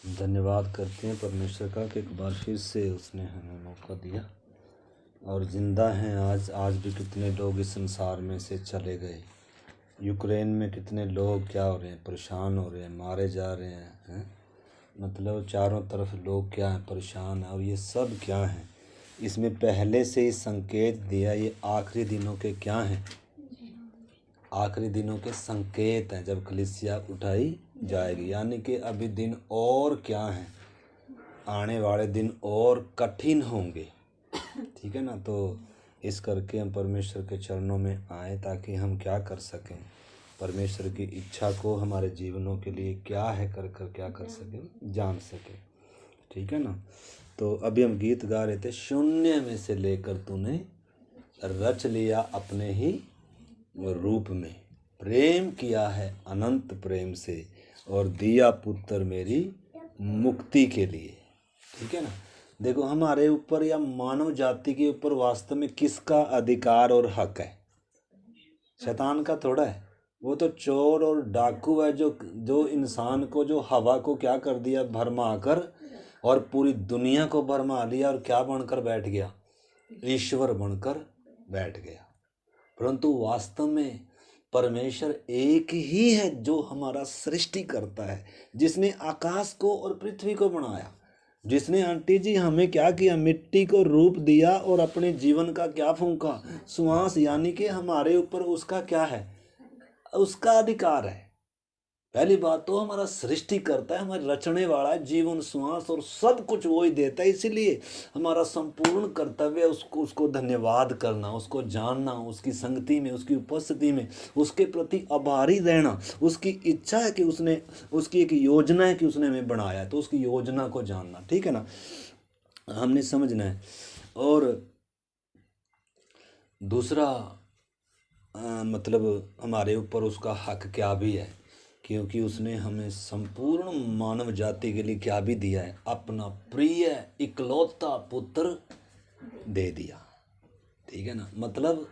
धन्यवाद करते हैं परमेश्वर का कि एक बार फिर से उसने हमें मौका दिया और ज़िंदा हैं। आज भी कितने लोग इस संसार में से चले गए। यूक्रेन में कितने लोग क्या हो रहे हैं, परेशान हो रहे हैं, मारे जा रहे हैं। मतलब चारों तरफ लोग क्या हैं, परेशान हैं। और ये सब क्या हैं, इसमें पहले से ही संकेत दिया। ये आखिरी दिनों के क्या हैं, आखिरी दिनों के संकेत हैं, जब कलीसिया उठाई जाएगी। यानी कि अभी दिन और क्या हैं, आने वाले दिन और कठिन होंगे। ठीक है ना। तो इस करके हम परमेश्वर के चरणों में आए ताकि हम क्या कर सकें, परमेश्वर की इच्छा को हमारे जीवनों के लिए क्या है कर क्या कर सकें, जान सकें। ठीक है ना। तो अभी हम गीत गा रहे थे, शून्य में से लेकर तूने रच लिया अपने ही रूप में, प्रेम किया है अनंत प्रेम से और दिया पुत्र मेरी मुक्ति के लिए। ठीक है ना। देखो, हमारे ऊपर या मानव जाति के ऊपर वास्तव में किसका अधिकार और हक है? शैतान का थोड़ा है। वो तो चोर और डाकू है जो इंसान को, जो हवा को क्या कर दिया, भरमा कर, और पूरी दुनिया को भरमा लिया और क्या बनकर बैठ गया, ईश्वर बनकर बैठ गया। परंतु वास्तव में परमेश्वर एक ही है जो हमारा सृष्टि करता है, जिसने आकाश को और पृथ्वी को बनाया, जिसने आंटी जी हमें क्या किया, मिट्टी को रूप दिया और अपने जीवन का क्या फूंका, श्वास। यानी कि हमारे ऊपर उसका क्या है, उसका अधिकार है। पहली बात तो हमारा सृष्टि करता है, हमारे रचने वाला है, जीवन श्वास और सब कुछ वो ही देता है। इसीलिए हमारा संपूर्ण कर्तव्य उसको धन्यवाद करना, उसको जानना, उसकी संगति में, उसकी उपस्थिति में उसके प्रति आभारी रहना। उसकी इच्छा है कि उसकी एक योजना है कि उसने हमें बनाया, तो उसकी योजना को जानना। ठीक है ना, हमने समझना है। और दूसरा मतलब हमारे ऊपर उसका हक क्या भी है, क्योंकि उसने हमें संपूर्ण मानव जाति के लिए क्या भी दिया है, अपना प्रिय इकलौता पुत्र दे दिया। ठीक है ना। मतलब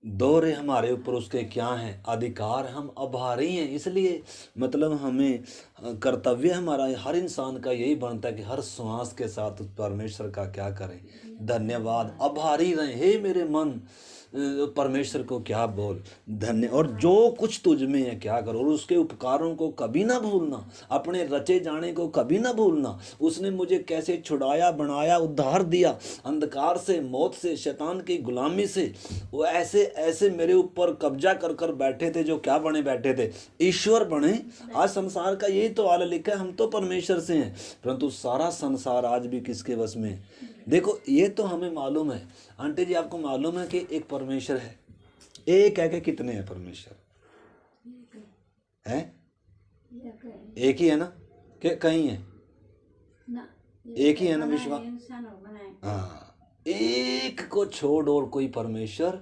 दोहरे हमारे ऊपर उसके क्या हैं, अधिकार। हम आभारी हैं। इसलिए मतलब हमें कर्तव्य हमारा, हर इंसान का यही बनता है कि हर श्वास के साथ परमेश्वर का क्या करें, धन्यवाद, आभारी रहें। हे मेरे मन, परमेश्वर को क्या बोल, धन्य, और जो कुछ तुझ में है क्या करो, और उसके उपकारों को कभी ना भूलना, अपने रचे जाने को कभी ना भूलना। उसने मुझे कैसे छुड़ाया, बनाया, उद्धार दिया अंधकार से, मौत से, शैतान की गुलामी से। वो ऐसे ऐसे मेरे ऊपर कब्जा कर कर बैठे थे, जो क्या बने बैठे थे, ईश्वर बने। आज संसार का यही तो हाल लिखा है, हम तो परमेश्वर से हैं, परंतु सारा संसार आज भी किसके वश में? देखो, ये तो हमें मालूम है आंटी जी, आपको मालूम है कि एक परमेश्वर है। एक है कि कितने हैं परमेश्वर? है एक ही है ना, कि कहीं है? एक ही है ना, विश्वास। हाँ, एक को छोड़ और कोई परमेश्वर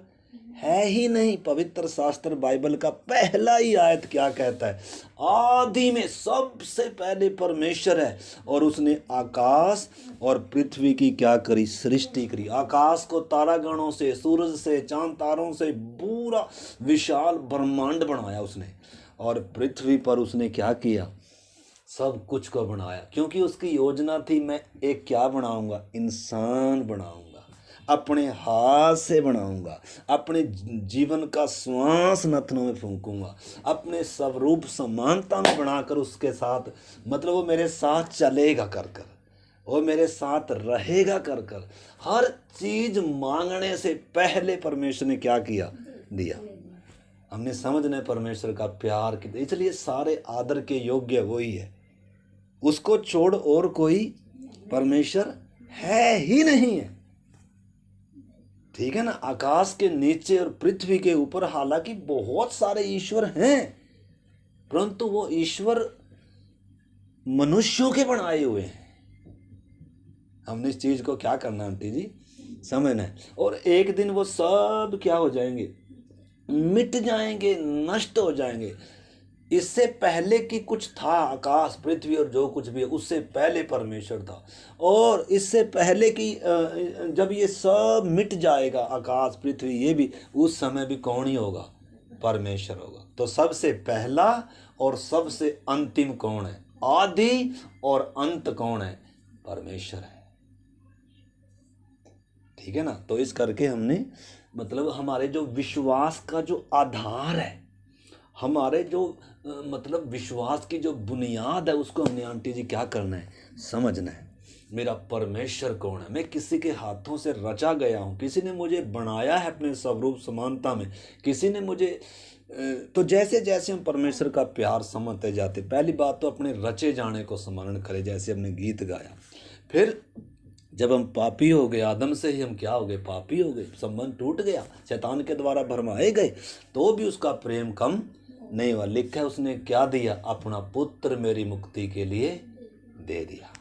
है ही नहीं। पवित्र शास्त्र बाइबल का पहला ही आयत क्या कहता है? आदि में सबसे पहले परमेश्वर है और उसने आकाश और पृथ्वी की क्या करी, सृष्टि करी। आकाश को तारागणों से, सूरज से, चांद तारों से पूरा विशाल ब्रह्मांड बनाया उसने, और पृथ्वी पर उसने क्या किया, सब कुछ को बनाया। क्योंकि उसकी योजना थी, मैं एक क्या बनाऊंगा, इंसान बनाऊंगा, अपने हाथ से बनाऊंगा, अपने जीवन का श्वास नथनों में फूंकूंगा, अपने स्वरूप समानता में बनाकर उसके साथ, मतलब वो मेरे साथ चलेगा कर कर, वो मेरे साथ रहेगा कर कर। हर चीज मांगने से पहले परमेश्वर ने क्या किया, दिया। हमने समझना है परमेश्वर का प्यार कितना, इसलिए सारे आदर के योग्य वही है। उसको छोड़ और कोई परमेश्वर है ही नहीं है। ठीक है ना। आकाश के नीचे और पृथ्वी के ऊपर हालांकि बहुत सारे ईश्वर हैं, परंतु वो ईश्वर मनुष्यों के बनाए हुए हैं। हमने इस चीज को क्या करना आंटी जी, समझना है। और एक दिन वो सब क्या हो जाएंगे, मिट जाएंगे, नष्ट हो जाएंगे। इससे पहले कि कुछ था, आकाश पृथ्वी और जो कुछ भी है, उससे पहले परमेश्वर था। और इससे पहले कि जब ये सब मिट जाएगा, आकाश पृथ्वी ये भी, उस समय भी कौन ही होगा, परमेश्वर होगा। तो सबसे पहला और सबसे अंतिम कौन है, आदि और अंत कौन है? परमेश्वर है। ठीक है ना। तो इस करके हमने मतलब हमारे जो विश्वास का जो आधार है, हमारे जो मतलब विश्वास की जो बुनियाद है, उसको हमने आंटी जी क्या करना है? समझना है। मेरा परमेश्वर कौन है? मैं किसी के हाथों से रचा गया हूँ, किसी ने मुझे बनाया है अपने स्वरूप समानता में, किसी ने मुझे तो जैसे जैसे हम परमेश्वर का प्यार समझते जाते, पहली बात तो अपने रचे जाने को स्मरण करें, जैसे हमने गीत गाया। फिर जब हम पापी हो गए, आदम से ही हम क्या हो गए? पापी हो गए, संबंध टूट गया, शैतान के द्वारा भरमाए गए, तो भी उसका प्रेम कम नहीं हुआ। लिखा है उसने क्या दिया? अपना पुत्र मेरी मुक्ति के लिए दे दिया।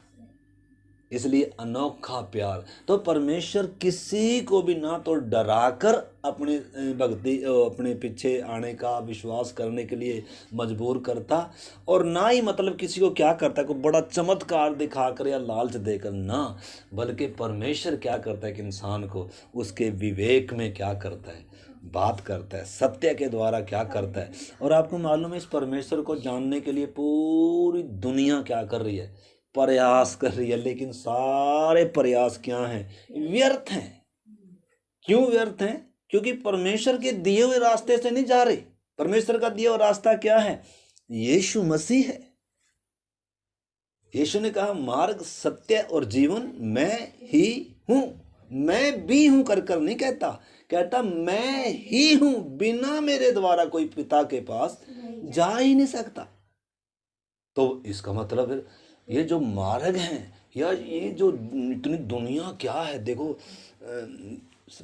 इसलिए अनोखा प्यार। तो परमेश्वर किसी को भी ना तो डराकर अपने भक्ति अपने पीछे आने का विश्वास करने के लिए मजबूर करता, और ना ही मतलब किसी को क्या करता है, कोई बड़ा चमत्कार दिखाकर या लालच देकर, ना, बल्कि परमेश्वर क्या करता है कि इंसान को उसके विवेक में क्या करता है? बात करता है, सत्य के द्वारा क्या करता है। और आपको मालूम है, इस परमेश्वर को जानने के लिए पूरी दुनिया क्या कर रही है? प्रयास कर रही है, लेकिन सारे प्रयास क्या हैं? व्यर्थ हैं। क्यों व्यर्थ हैं? क्योंकि परमेश्वर के दिए हुए रास्ते से नहीं जा रहे। परमेश्वर का दिया हुआ रास्ता क्या है? यीशु मसीह है। यीशु ने कहा, मार्ग, सत्य और जीवन मैं ही हूं। मैं भी हूं कर कर नहीं कहता, कहता मैं ही हूं, बिना मेरे द्वारा कोई पिता के पास जा ही नहीं सकता। तो इसका मतलब है ये जो मार्ग हैं, या ये जो इतनी दुनिया क्या है, देखो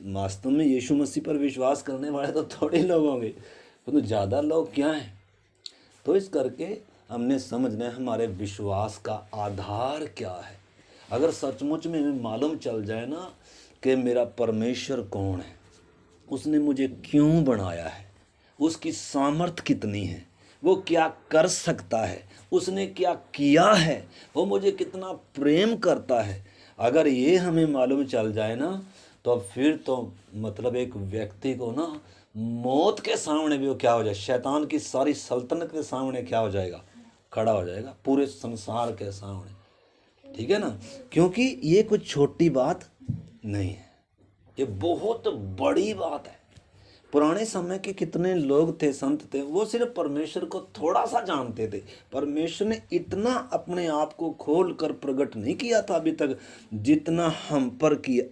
वास्तव में यीशु मसीह पर विश्वास करने वाले तो थोड़े लोग होंगे, तो ज़्यादा लोग क्या हैं। तो इस करके हमने समझना है हमारे विश्वास का आधार क्या है। अगर सचमुच में हमें मालूम चल जाए ना कि मेरा परमेश्वर कौन है, उसने मुझे क्यों बनाया है, उसकी सामर्थ्य कितनी है, वो क्या कर सकता है, उसने क्या किया है, वो मुझे कितना प्रेम करता है, अगर ये हमें मालूम चल जाए ना, तो फिर तो मतलब एक व्यक्ति को ना मौत के सामने भी वो क्या हो जाए? शैतान की सारी सल्तनत के सामने क्या हो जाएगा? खड़ा हो जाएगा, पूरे संसार के सामने। ठीक है ना। क्योंकि ये कुछ छोटी बात नहीं है, ये बहुत बड़ी बात है। पुराने समय के कितने लोग थे, संत थे, वो सिर्फ परमेश्वर को थोड़ा सा जानते थे। परमेश्वर ने इतना अपने आप को खोल कर प्रकट नहीं किया था अभी तक, जितना हम पर किया,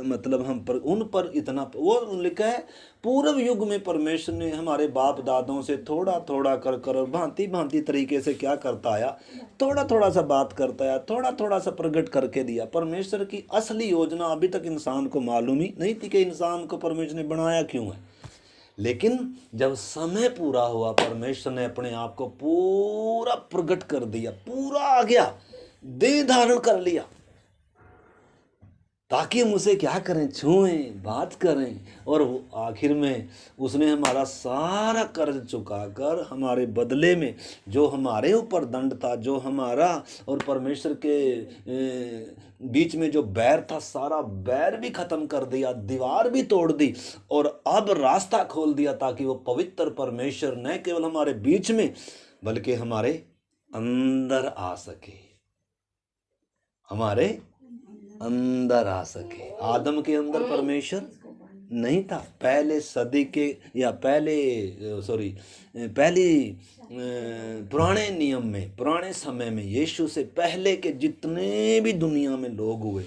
मतलब हम पर, उन पर इतना। वो लिखा है पूर्व युग में परमेश्वर ने हमारे बाप दादों से थोड़ा थोड़ा कर कर भांति भांति तरीके से क्या करता आया? थोड़ा थोड़ा सा बात करता आया, थोड़ा थोड़ा सा प्रकट करके दिया। परमेश्वर की असली योजना अभी तक इंसान को मालूम ही नहीं थी कि इंसान को परमेश्वर ने बनाया क्यों है। लेकिन जब समय पूरा हुआ, परमेश्वर ने अपने आप को पूरा प्रकट कर दिया, पूरा आ गया, देह धारण कर लिया, ताकि हम उसे क्या करें? छुएं, बात करें। और आखिर में उसने हमारा सारा कर्ज चुकाकर हमारे बदले में जो हमारे ऊपर दंड था, जो हमारा और परमेश्वर के बीच में जो बैर था, सारा बैर भी खत्म कर दिया, दीवार भी तोड़ दी, और अब रास्ता खोल दिया ताकि वो पवित्र परमेश्वर न केवल हमारे बीच में बल्कि हमारे अंदर आ सके, हमारे अंदर आ सके। आदम के अंदर परमेश्वर नहीं था। पहले सदी के या पहली पुराने नियम में, पुराने समय में, यीशु से पहले के जितने भी दुनिया में लोग हुए,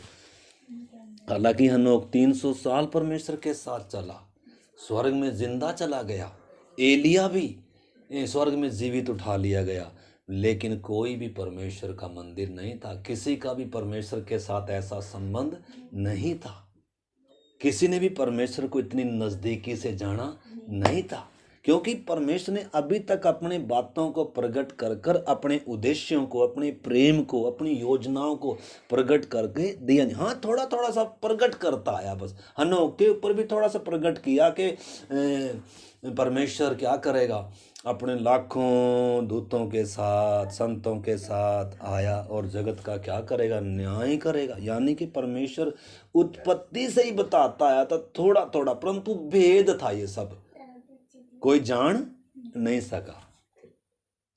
हालांकि हनोक 300 साल परमेश्वर के साथ चला, स्वर्ग में जिंदा चला गया, एलिया भी स्वर्ग में जीवित उठा लिया गया, लेकिन कोई भी परमेश्वर का मंदिर नहीं था। किसी का भी परमेश्वर के साथ ऐसा संबंध नहीं था। किसी ने भी परमेश्वर को इतनी नज़दीकी से जाना नहीं था, क्योंकि परमेश्वर ने अभी तक अपने बातों को प्रकट कर कर, अपने उद्देश्यों को, अपने प्रेम को, अपनी योजनाओं को प्रकट करके दिया नहीं। हाँ, थोड़ा थोड़ा सा प्रकट करता आया, बस हनोक के ऊपर भी थोड़ा सा प्रकट किया कि परमेश्वर क्या करेगा, अपने लाखों दूतों के साथ, संतों के साथ आया और जगत का क्या करेगा? न्याय करेगा। यानी कि परमेश्वर उत्पत्ति से ही बताता आया था थोड़ा थोड़ा, परंतु भेद था, ये सब कोई जान नहीं सका।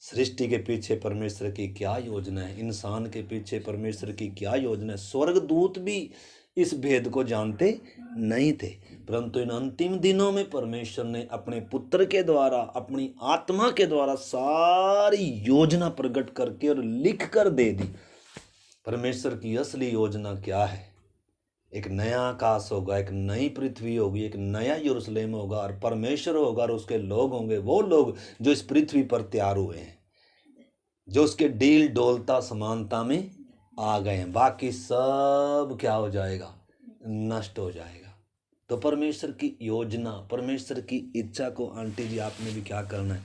सृष्टि के पीछे परमेश्वर की क्या योजना है, इंसान के पीछे परमेश्वर की क्या योजना है। स्वर्गदूत भी इस भेद को जानते नहीं थे, परंतु इन अंतिम दिनों में परमेश्वर ने अपने पुत्र के द्वारा, अपनी आत्मा के द्वारा सारी योजना प्रकट करके और लिख कर दे दी। परमेश्वर की असली योजना क्या है? एक नया आकाश होगा, एक नई पृथ्वी होगी, एक नया यरूशलेम होगा, और परमेश्वर होगा और उसके लोग होंगे, वो लोग जो इस पृथ्वी पर तैयार हुए हैं, जो उसके डील डोलता समानता में आ गए हैं। बाकी सब क्या हो जाएगा? नष्ट हो जाएगा। तो परमेश्वर की योजना, परमेश्वर की इच्छा को आंटी जी आपने भी क्या करना है,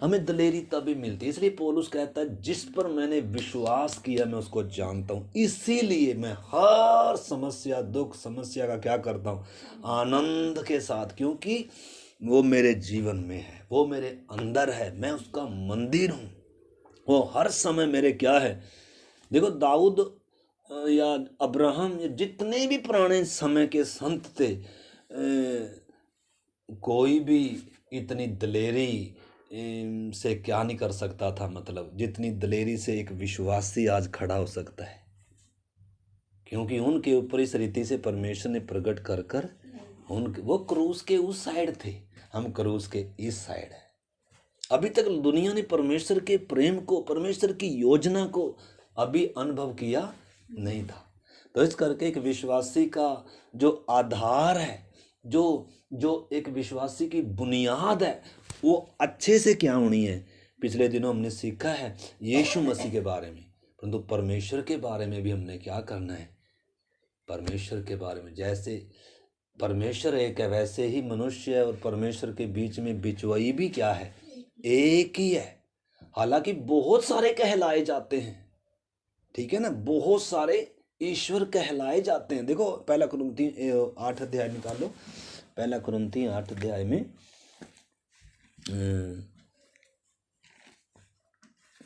हमें दलेरी तभी मिलती है। इसलिए पौलुस कहता है जिस पर मैंने विश्वास किया मैं उसको जानता हूँ, इसीलिए मैं हर समस्या, दुख समस्या का क्या करता हूँ? आनंद के साथ, क्योंकि वो मेरे जीवन में है, वो मेरे अंदर है, मैं उसका मंदिर हूँ। वो हर समय मेरे क्या है? देखो दाऊद या अब्राहम या जितने भी पुराने समय के संत थे, कोई भी इतनी दलेरी से क्या नहीं कर सकता था, मतलब जितनी दलेरी से एक विश्वासी आज खड़ा हो सकता है, क्योंकि उनके ऊपर इस रीति से परमेश्वर ने प्रकट कर कर वो क्रूस के उस साइड थे, हम क्रूस के इस साइड है। अभी तक दुनिया ने परमेश्वर के प्रेम को, परमेश्वर की योजना को अभी अनुभव किया नहीं था। तो इस करके एक विश्वासी का जो आधार है, जो एक विश्वासी की बुनियाद है, वो अच्छे से क्या होनी है। पिछले दिनों हमने सीखा है यीशु मसीह के बारे में, परंतु परमेश्वर के बारे में भी हमने क्या करना है? परमेश्वर के बारे में, जैसे परमेश्वर एक है वैसे ही मनुष्य और परमेश्वर के बीच में बिचवाई भी क्या है? एक ही है। हालांकि बहुत सारे कहलाए जाते हैं, ठीक है ना, बहुत सारे ईश्वर कहलाए जाते हैं। देखो पहला कुरिन्थी 8 अध्याय निकालो, पहला कुरिन्थी 8 अध्याय में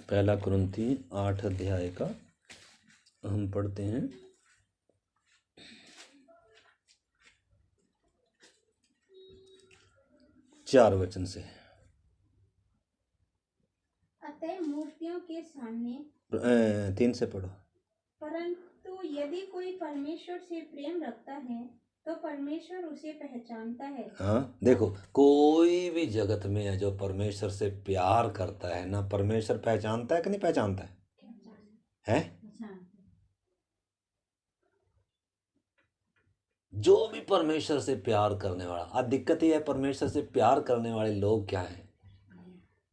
पहला कुरिन्थी 8 अध्याय का हम पढ़ते हैं 4 वचन से। अतः मूर्तियों के सामने 3 से पढ़ो। परंतु यदि कोई परमेश्वर से प्रेम रखता है तो परमेश्वर उसे पहचानता है। हाँ देखो, कोई भी जगत में है जो परमेश्वर से प्यार करता है ना, परमेश्वर पहचानता है कि नहीं पहचानता है? जो भी परमेश्वर से प्यार करने वाला, आज दिक्कत ये है परमेश्वर से प्यार करने वाले लोग क्या हैं?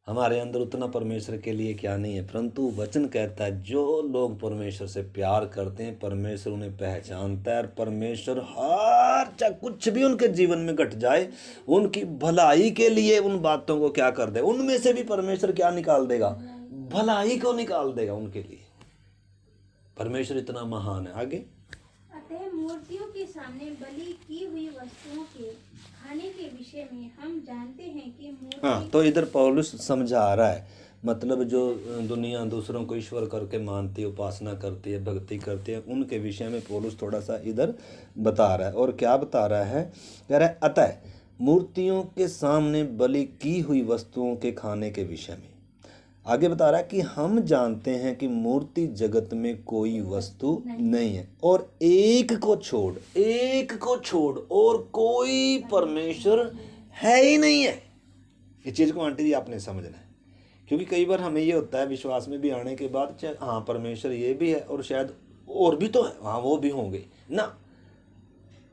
हमारे अंदर उतना परमेश्वर के लिए क्या नहीं है, परंतु वचन कहता है जो लोग परमेश्वर से प्यार करते हैं परमेश्वर उन्हें पहचानता है, और परमेश्वर हर चाहे कुछ भी उनके जीवन में घट जाए उनकी भलाई के लिए उन बातों को क्या कर दे, उनमें से भी परमेश्वर क्या निकाल देगा? भलाई को निकाल देगा उनके लिए। परमेश्वर इतना महान है। आगे, अतः मूर्तियों के सामने बलि की हुई वस्तुओं के खाने के विषय में हम जानते हैं कि मूर्ति। हाँ तो इधर पौलुस समझा रहा है, मतलब जो दुनिया दूसरों को ईश्वर करके मानती है, उपासना करती है, भक्ति करती है, उनके विषय में पौलुस थोड़ा सा इधर बता रहा है। और क्या बता रहा है? कह रहा है अतः मूर्तियों के सामने बलि की हुई वस्तुओं के खाने के विषय में। आगे बता रहा है कि हम जानते हैं कि मूर्ति जगत में कोई वस्तु नहीं है, और एक को छोड़ और कोई परमेश्वर है ही नहीं है। इस चीज़ को आंटी जी आपने समझना है, क्योंकि कई बार हमें ये होता है विश्वास में भी आने के बाद, हाँ परमेश्वर ये भी है और शायद और भी तो है, हाँ वो भी होंगे ना।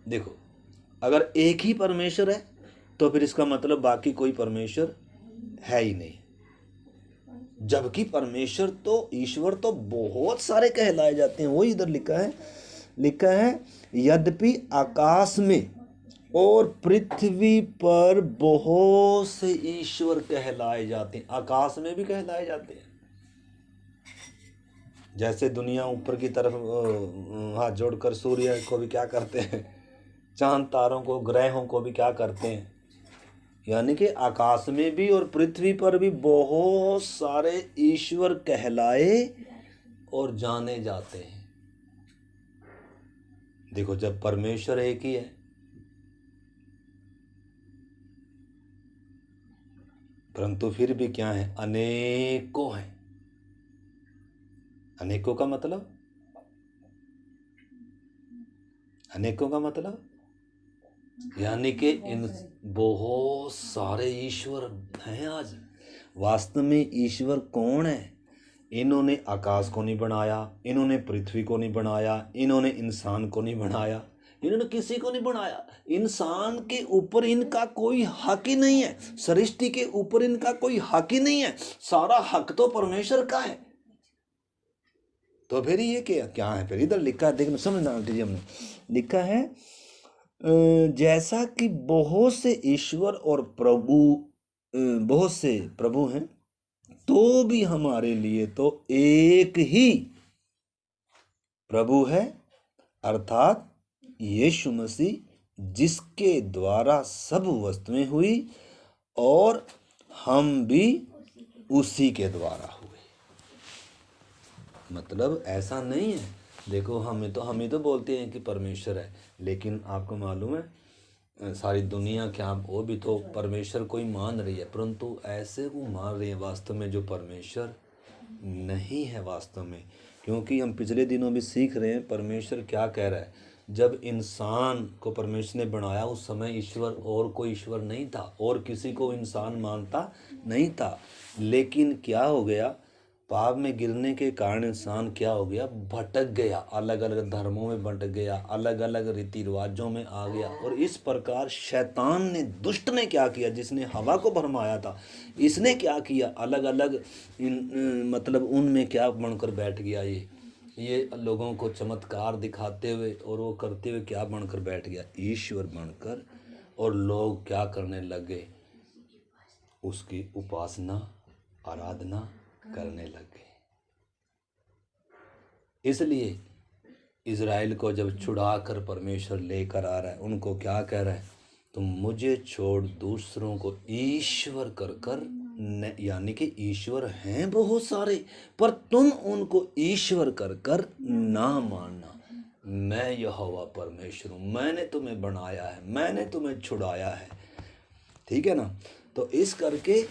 देखो अगर एक ही परमेश्वर है तो फिर इसका मतलब बाकी कोई परमेश्वर है ही नहीं, जबकि परमेश्वर तो, ईश्वर तो बहुत सारे कहलाए जाते हैं। वही इधर लिखा है यद्यपि आकाश में और पृथ्वी पर बहुत से ईश्वर कहलाए जाते हैं। आकाश में भी कहलाए जाते हैं, जैसे दुनिया ऊपर की तरफ हाथ जोड़कर सूर्य को भी क्या करते हैं, चांद तारों को, ग्रहों को भी क्या करते हैं, यानी कि आकाश में भी और पृथ्वी पर भी बहुत सारे ईश्वर कहलाए और जाने जाते हैं। देखो जब परमेश्वर एक ही है, परंतु फिर भी क्या है, अनेकों हैं। अनेकों का मतलब, अनेकों का मतलब यानी कि इन बहुत सारे ईश्वर हैं आज। वास्तव में ईश्वर कौन है? इन्होंने आकाश को नहीं बनाया, इन्होंने पृथ्वी को नहीं बनाया, इन्होंने इंसान को नहीं बनाया, इन्होंने किसी को नहीं बनाया। इंसान के ऊपर इनका कोई हक ही नहीं है, सृष्टि के ऊपर इनका कोई हक ही नहीं है। सारा हक तो परमेश्वर का है। तो फिर ये क्या क्या है? फिर इधर लिखा है, देखना समझना आंटी जी, हमने लिखा है जैसा कि बहुत से ईश्वर और प्रभु, बहुत से प्रभु हैं, तो भी हमारे लिए तो एक ही प्रभु है, अर्थात यीशु मसीह, जिसके द्वारा सब वस्तुएं हुई और हम भी उसी के द्वारा हुए। मतलब ऐसा नहीं है, देखो हम तो बोलते हैं कि परमेश्वर है, लेकिन आपको मालूम है सारी दुनिया क्या, वो भी तो परमेश्वर को ही मान रही है, परंतु ऐसे वो मान रही है वास्तव में जो परमेश्वर नहीं है वास्तव में। क्योंकि हम पिछले दिनों भी सीख रहे हैं परमेश्वर क्या कह रहा है। जब इंसान को परमेश्वर ने बनाया उस समय ईश्वर और कोई ईश्वर नहीं था और किसी को इंसान मानता नहीं था। लेकिन क्या हो गया, पाप में गिरने के कारण इंसान क्या हो गया, भटक गया, अलग अलग धर्मों में भटक गया, अलग अलग रीति रिवाजों में आ गया। और इस प्रकार शैतान ने, दुष्ट ने क्या किया, जिसने हवा को भरमाया था, इसने क्या किया, अलग अलग मतलब उनमें क्या बनकर बैठ गया, ये लोगों को चमत्कार दिखाते हुए और वो करते हुए क्या बनकर बैठ गया, ईश्वर बनकर। और लोग क्या करने लगे, उसकी उपासना आराधना करने लगे। इसलिए इज़राइल को जब छुड़ा कर परमेश्वर लेकर आ रहा है, उनको क्या कह रहा है, तुम मुझे छोड़ दूसरों को ईश्वर कर कर, यानी कि ईश्वर हैं बहुत सारे, पर तुम उनको ईश्वर कर कर ना मानना। मैं यहोवा परमेश्वर हूँ, मैंने तुम्हें बनाया है, मैंने तुम्हें छुड़ाया है। ठीक है ना? तो इस करके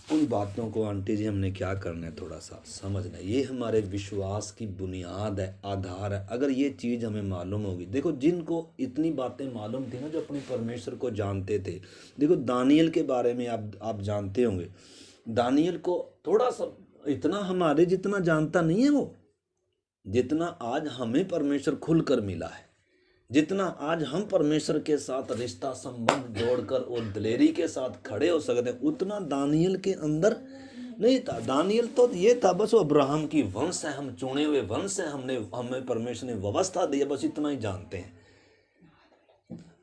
उन बातों को आंटी जी हमने क्या करना है, थोड़ा सा समझना है। ये हमारे विश्वास की बुनियाद है, आधार है। अगर ये चीज़ हमें मालूम होगी, देखो जिनको इतनी बातें मालूम थी ना, जो अपने परमेश्वर को जानते थे। देखो दानियल के बारे में आप जानते होंगे। दानियल को थोड़ा सा इतना हमारे जितना जानता नहीं है वो, जितना आज हमें परमेश्वर खुलकर मिला है, जितना आज हम परमेश्वर के साथ रिश्ता संबंध जोड़कर और दिलेरी के साथ खड़े हो सकते हैं, उतना दानियल के अंदर नहीं था। दानियल तो ये था बस वो अब्राहम की वंश है, हम चुने हुए वंश है, हमें परमेश्वर ने व्यवस्था दी है, बस इतना ही जानते हैं।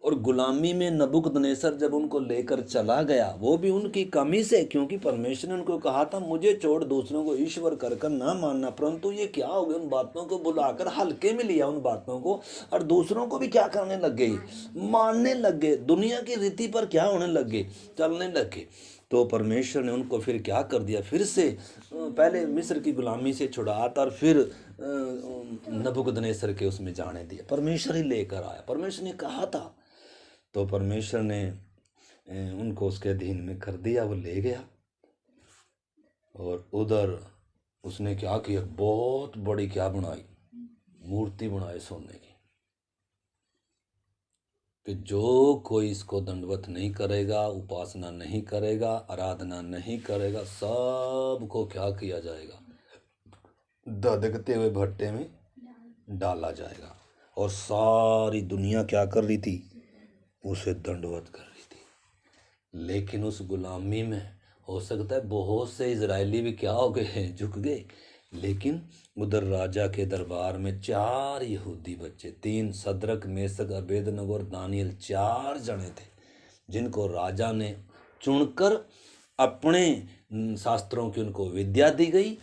और गुलामी में नबूकदनेस्सर जब उनको लेकर चला गया, वो भी उनकी कमी से, क्योंकि परमेश्वर ने उनको कहा था मुझे छोड़ दूसरों को ईश्वर कर कर ना मानना। परंतु ये क्या हो गया, उन बातों को बुलाकर हल्के में लिया उन बातों को, और दूसरों को भी क्या करने लग गए, मानने लग गए, दुनिया की रीति पर क्या होने लग गए, चलने लग गए। तो परमेश्वर ने उनको फिर क्या कर दिया, फिर से पहले मिस्र की गुलामी से छुड़ाता और फिर नबूकदनेस्सर के उसमें जाने दिया। परमेश्वर ही लेकर आया, परमेश्वर ने कहा था, तो परमेश्वर ने उनको उसके अधीन में कर दिया, वो ले गया। और उधर उसने क्या किया, बहुत बड़ी क्या बनाई, मूर्ति बनाई सोने की, कि जो कोई इसको दंडवत नहीं करेगा, उपासना नहीं करेगा, आराधना नहीं करेगा, सबको क्या किया जाएगा, धधकते हुए भट्टे में डाला जाएगा। और सारी दुनिया क्या कर रही थी, उसे दंडवत कर रही थी। लेकिन उस गुलामी में हो सकता है बहुत से इजरायली भी क्या हो गए, झुक गए। लेकिन उधर राजा के दरबार में 4 यहूदी बच्चे, 3 सदरक मेसक अबेदनगो और दानियल, 4 जने थे, जिनको राजा ने चुनकर अपने शास्त्रों की उनको विद्या दी गई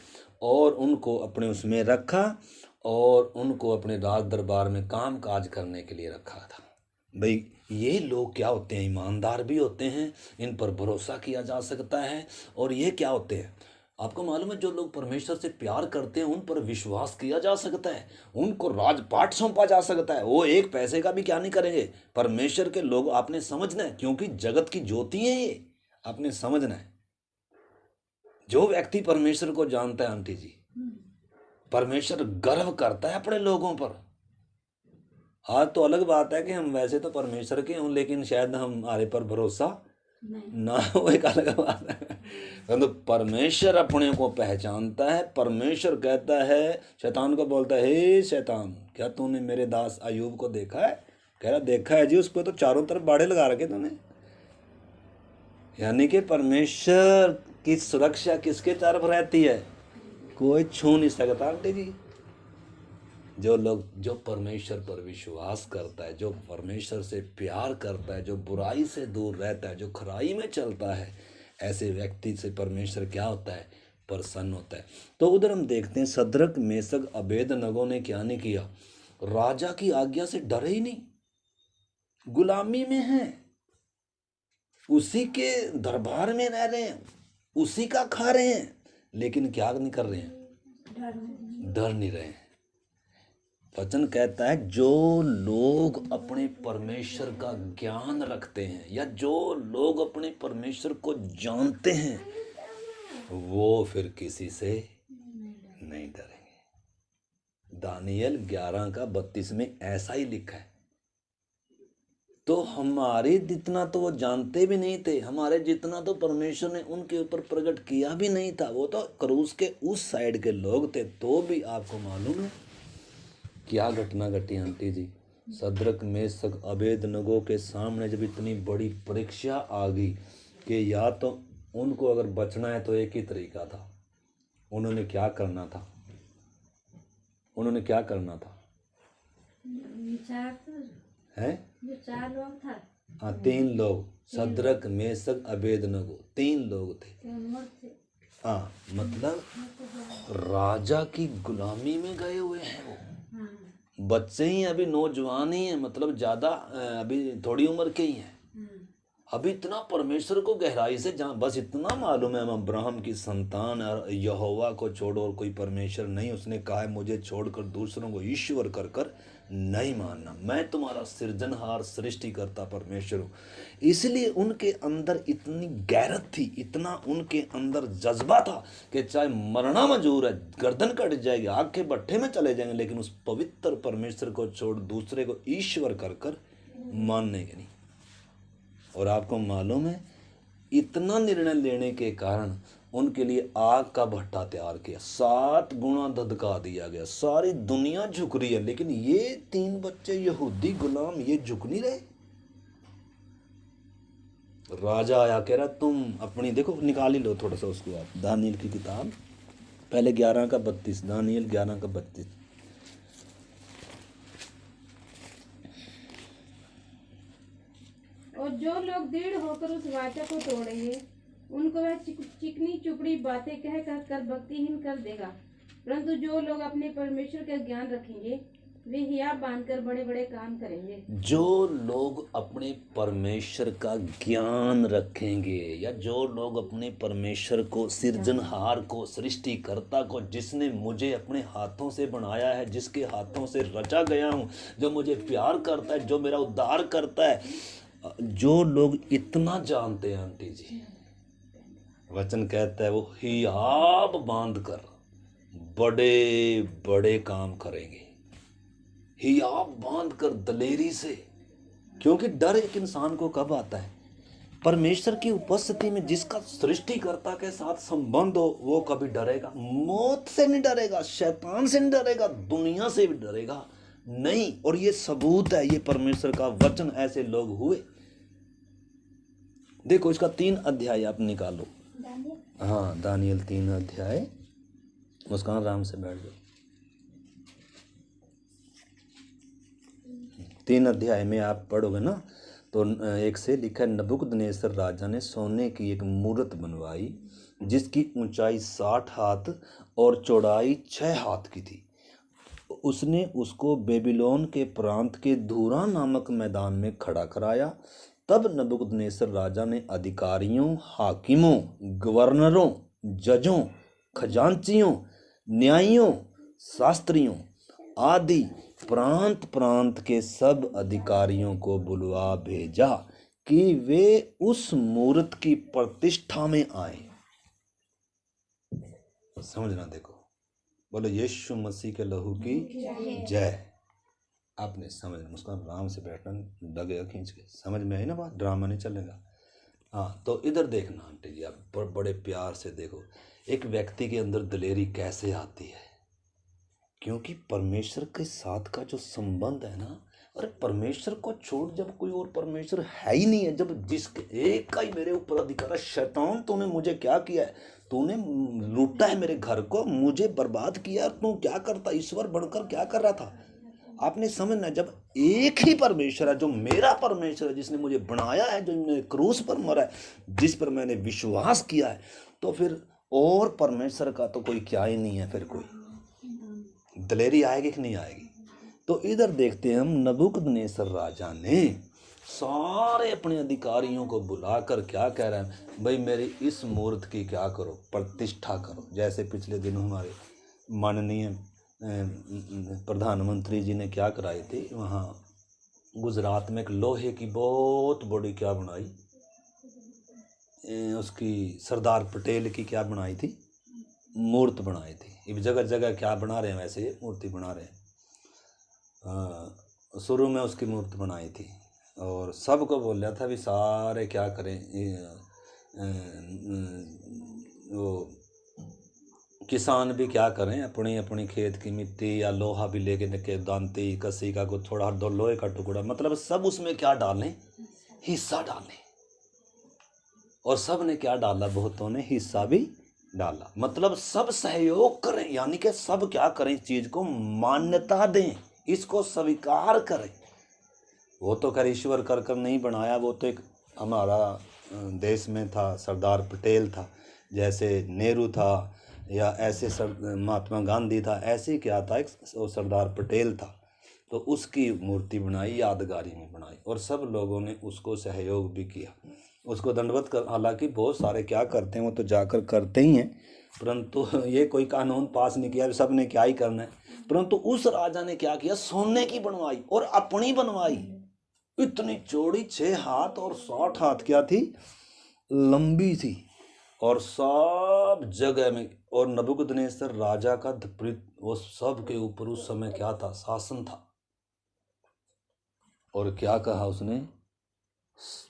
और उनको अपने उसमें रखा और उनको अपने राज दरबार में काम काज करने के लिए रखा था। भाई ये लोग क्या होते हैं, ईमानदार भी होते हैं, इन पर भरोसा किया जा सकता है। और ये क्या होते हैं, आपको मालूम है, जो लोग परमेश्वर से प्यार करते हैं उन पर विश्वास किया जा सकता है, उनको राजपाट सौंपा जा सकता है, वो एक पैसे का भी क्या नहीं करेंगे। परमेश्वर के लोग आपने समझना है, क्योंकि जगत की ज्योति है ये, आपने समझना है। जो व्यक्ति परमेश्वर को जानता है आंटी जी, परमेश्वर गर्व करता है अपने लोगों पर। आज तो अलग बात है कि हम वैसे तो परमेश्वर के हों, लेकिन शायद हमारे पर भरोसा ना हो, एक अलग बात है। तो परमेश्वर अपने को पहचानता है। परमेश्वर कहता है, शैतान को बोलता है, हे शैतान, क्या तूने मेरे दास अय्यूब को देखा है? कह रहा देखा है जी, उसको तो चारों तरफ बाड़े लगा रखे तूने। यानी कि परमेश्वर की सुरक्षा किसके तरफ रहती है? कोई छू नहीं सकता आंटी जी। जो परमेश्वर पर विश्वास करता है, जो परमेश्वर से प्यार करता है, जो बुराई से दूर रहता है, जो खराई में चलता है, ऐसे व्यक्ति से परमेश्वर क्या होता है? प्रसन्न होता है। तो उधर हम देखते हैं शद्रक मेशक अबेदनगो ने क्या नहीं किया? राजा की आज्ञा से डरे ही नहीं। गुलामी में हैं, उसी के दरबार में रह रहे हैं, उसी का खा रहे हैं, लेकिन क्या नहीं कर रहे हैं? डर नहीं रहे हैं। वचन कहता है जो लोग अपने परमेश्वर का ज्ञान रखते हैं, या जो लोग अपने परमेश्वर को जानते हैं, वो फिर किसी से नहीं डरेंगे। दानियल 11:32 में ऐसा ही लिखा है। तो हमारे जितना तो वो जानते भी नहीं थे, हमारे जितना तो परमेश्वर ने उनके ऊपर प्रकट किया भी नहीं था। वो तो क्रूस के उस साइड के लोग थे। तो भी आपको मालूम है क्या घटना घटी आंटी जी? शद्रक मेशक अबेदनगो के सामने जब इतनी बड़ी परीक्षा आ गई कि या तो उनको अगर बचना है तो एक ही तरीका था, उन्होंने क्या करना था? है जो 4 लोग था, हाँ, 3 लोग, शद्रक मेशक अबेदनगो, 3 लोग थे। हाँ, मतलब राजा की गुलामी में गए हुए हैं वो। बच्चे ही, अभी नौजवान ही हैं, मतलब ज़्यादा अभी थोड़ी उम्र के ही हैं। अभी इतना परमेश्वर को गहराई से जान, बस इतना मालूम है हम अब्राहम की संतान और यहोवा को छोड़ो और कोई परमेश्वर नहीं। उसने कहा है मुझे छोड़कर दूसरों को ईश्वर कर कर नहीं मानना, मैं तुम्हारा सृजनहार सृष्टिकर्ता परमेश्वर हूँ। इसलिए उनके अंदर इतनी गैरत थी, इतना उनके अंदर जज्बा था कि चाहे मरना मंजूर है, गर्दन कट जाएगी, आग के भट्ठे में चले जाएंगे, लेकिन उस पवित्र परमेश्वर को छोड़ दूसरे को ईश्वर कर कर मानने के नहीं। और आपको मालूम है इतना निर्णय लेने के कारण उनके लिए आग का भट्टा तैयार किया, 7 गुना धधका दिया गया। सारी दुनिया झुक रही है, लेकिन ये 3 बच्चे यहूदी गुलाम ये झुक नहीं रहे। राजा आया, कह रहा तुम अपनी, देखो निकाल ही लो थोड़ा सा उसको आप, दानियल की किताब पहले 11:32, दानियल 11:32। और जो लोग दृढ़ होकर उस वाचा को तोड़ेंगे, उनको वह चिकनी चुपड़ी बातें कह कर भक्तिहीन कर देगा। परंतु जो लोग अपने परमेश्वर का ज्ञान रखेंगे, वे हियाव बांधकर बड़े बड़े काम करेंगे। जो लोग अपने परमेश्वर का ज्ञान रखेंगे, या जो लोग अपने परमेश्वर को, सृजनहार को, सृष्टिकर्ता को, जिसने मुझे अपने हाथों से बनाया है, जिसके हाथों से रचा गया हूँ, जो मुझे प्यार करता है, जो मेरा उद्धार करता है, जो लोग इतना जानते हैं आंटी जी, वचन कहता है वो हियाव बांध कर बड़े बड़े काम करेंगे। हियाव बांध कर दलेरी से, क्योंकि डर एक इंसान को कब आता है? परमेश्वर की उपस्थिति में जिसका सृष्टिकर्ता के साथ संबंध हो, वो कभी डरेगा? मौत से नहीं डरेगा, शैतान से नहीं डरेगा, दुनिया से भी डरेगा नहीं। और ये सबूत है, ये परमेश्वर का वचन, ऐसे लोग हुए। देखो इसका 3 अध्याय आप निकालो। हाँ, दानियल 3 अध्याय। मुस्कान आराम से बैठ जाओ। 3 अध्याय में आप पढ़ोगे ना, तो 1 से लिखा है, नबूकदनेस्सर राजा ने सोने की एक मूर्त बनवाई जिसकी ऊंचाई 60 हाथ और चौड़ाई 6 हाथ की थी। उसने उसको बेबीलोन के प्रांत के धूरा नामक मैदान में खड़ा कराया। तब नबूकदनेस्सर राजा ने अधिकारियों, हाकिमों, गवर्नरों, जजों, खजांचियों, न्यायियों, शास्त्रियों आदि प्रांत प्रांत के सब अधिकारियों को बुलवा भेजा कि वे उस मूर्त की प्रतिष्ठा में आए। समझना, देखो बोलो यीशु मसीह के लहू की जय। आपने समझ, उसका आराम से बैठना, लगेगा खींच के, समझ में आई ना बात, ड्रामा नहीं चलेगा। हाँ, तो इधर देखना आंटी जी, आप बड़े प्यार से देखो एक व्यक्ति के अंदर दिलेरी कैसे आती है, क्योंकि परमेश्वर के साथ का जो संबंध है ना, अरे परमेश्वर को छोड़ जब कोई और परमेश्वर है ही नहीं है, जब जिसके एक का ही मेरे ऊपर अधिकार है, शैतान तूने मुझे क्या किया है, तूने लूटा है मेरे घर को, मुझे बर्बाद किया, तू क्या करता, ईश्वर बनकर क्या कर रहा था। आपने समझना, जब एक ही परमेश्वर है जो मेरा परमेश्वर है, जिसने मुझे बनाया है, जो मैंने क्रूस पर मरा है, जिस पर मैंने विश्वास किया है, तो फिर और परमेश्वर का तो कोई क्या ही नहीं है, फिर कोई दिलेरी आएगी कि नहीं आएगी। तो इधर देखते हैं हम, नबूकदनेस्सर राजा ने सारे अपने अधिकारियों को बुलाकर क्या कह रहे हैं, भाई मेरी इस मूर्त की क्या करो, प्रतिष्ठा करो। जैसे पिछले दिनों हमारे माननीय प्रधानमंत्री जी ने क्या कराई थी, वहाँ गुजरात में एक लोहे की बहुत बड़ी क्या बनाई, उसकी सरदार पटेल की क्या बनाई थी, मूर्त बनाई थी। अब जगह जगह क्या बना रहे हैं, वैसे मूर्ति बना रहे हैं। शुरू में उसकी मूर्ति बनाई थी और सबको बोल रहा था भी सारे क्या करें, वो किसान भी क्या करें, अपनी अपनी खेत की मिट्टी या लोहा भी लेके निके, दांती कसी का कुछ थोड़ा दो लोहे का टुकड़ा, मतलब सब उसमें क्या डालें, हिस्सा डालें। और सब ने क्या डाला, बहुतों ने हिस्सा भी डाला, मतलब सब सहयोग करें, यानी कि सब क्या करें, इस चीज को मान्यता दें, इसको स्वीकार करें। वो तो कर ईश्वर कर कर नहीं बनाया, वो तो एक हमारा देश में था, सरदार पटेल था, जैसे नेहरू था, या ऐसे महात्मा गांधी था, ऐसे क्या था, एक सरदार पटेल था, तो उसकी मूर्ति बनाई, यादगारी में बनाई, और सब लोगों ने उसको सहयोग भी किया, उसको दंडवत कर। हालांकि बहुत सारे क्या करते हैं, वो तो जाकर करते ही हैं, परंतु ये कोई कानून पास नहीं किया, सब ने क्या ही करना है। परंतु उस राजा ने क्या किया, सोने की बनवाई और अपनी बनवाई, इतनी चौड़ी 6 हाथ और 60 हाथ क्या थी, लंबी थी, और सब जगह में। और नबूकदनेस्सर राजा का वो सब के ऊपर उस समय क्या था, शासन था। और क्या कहा उसने,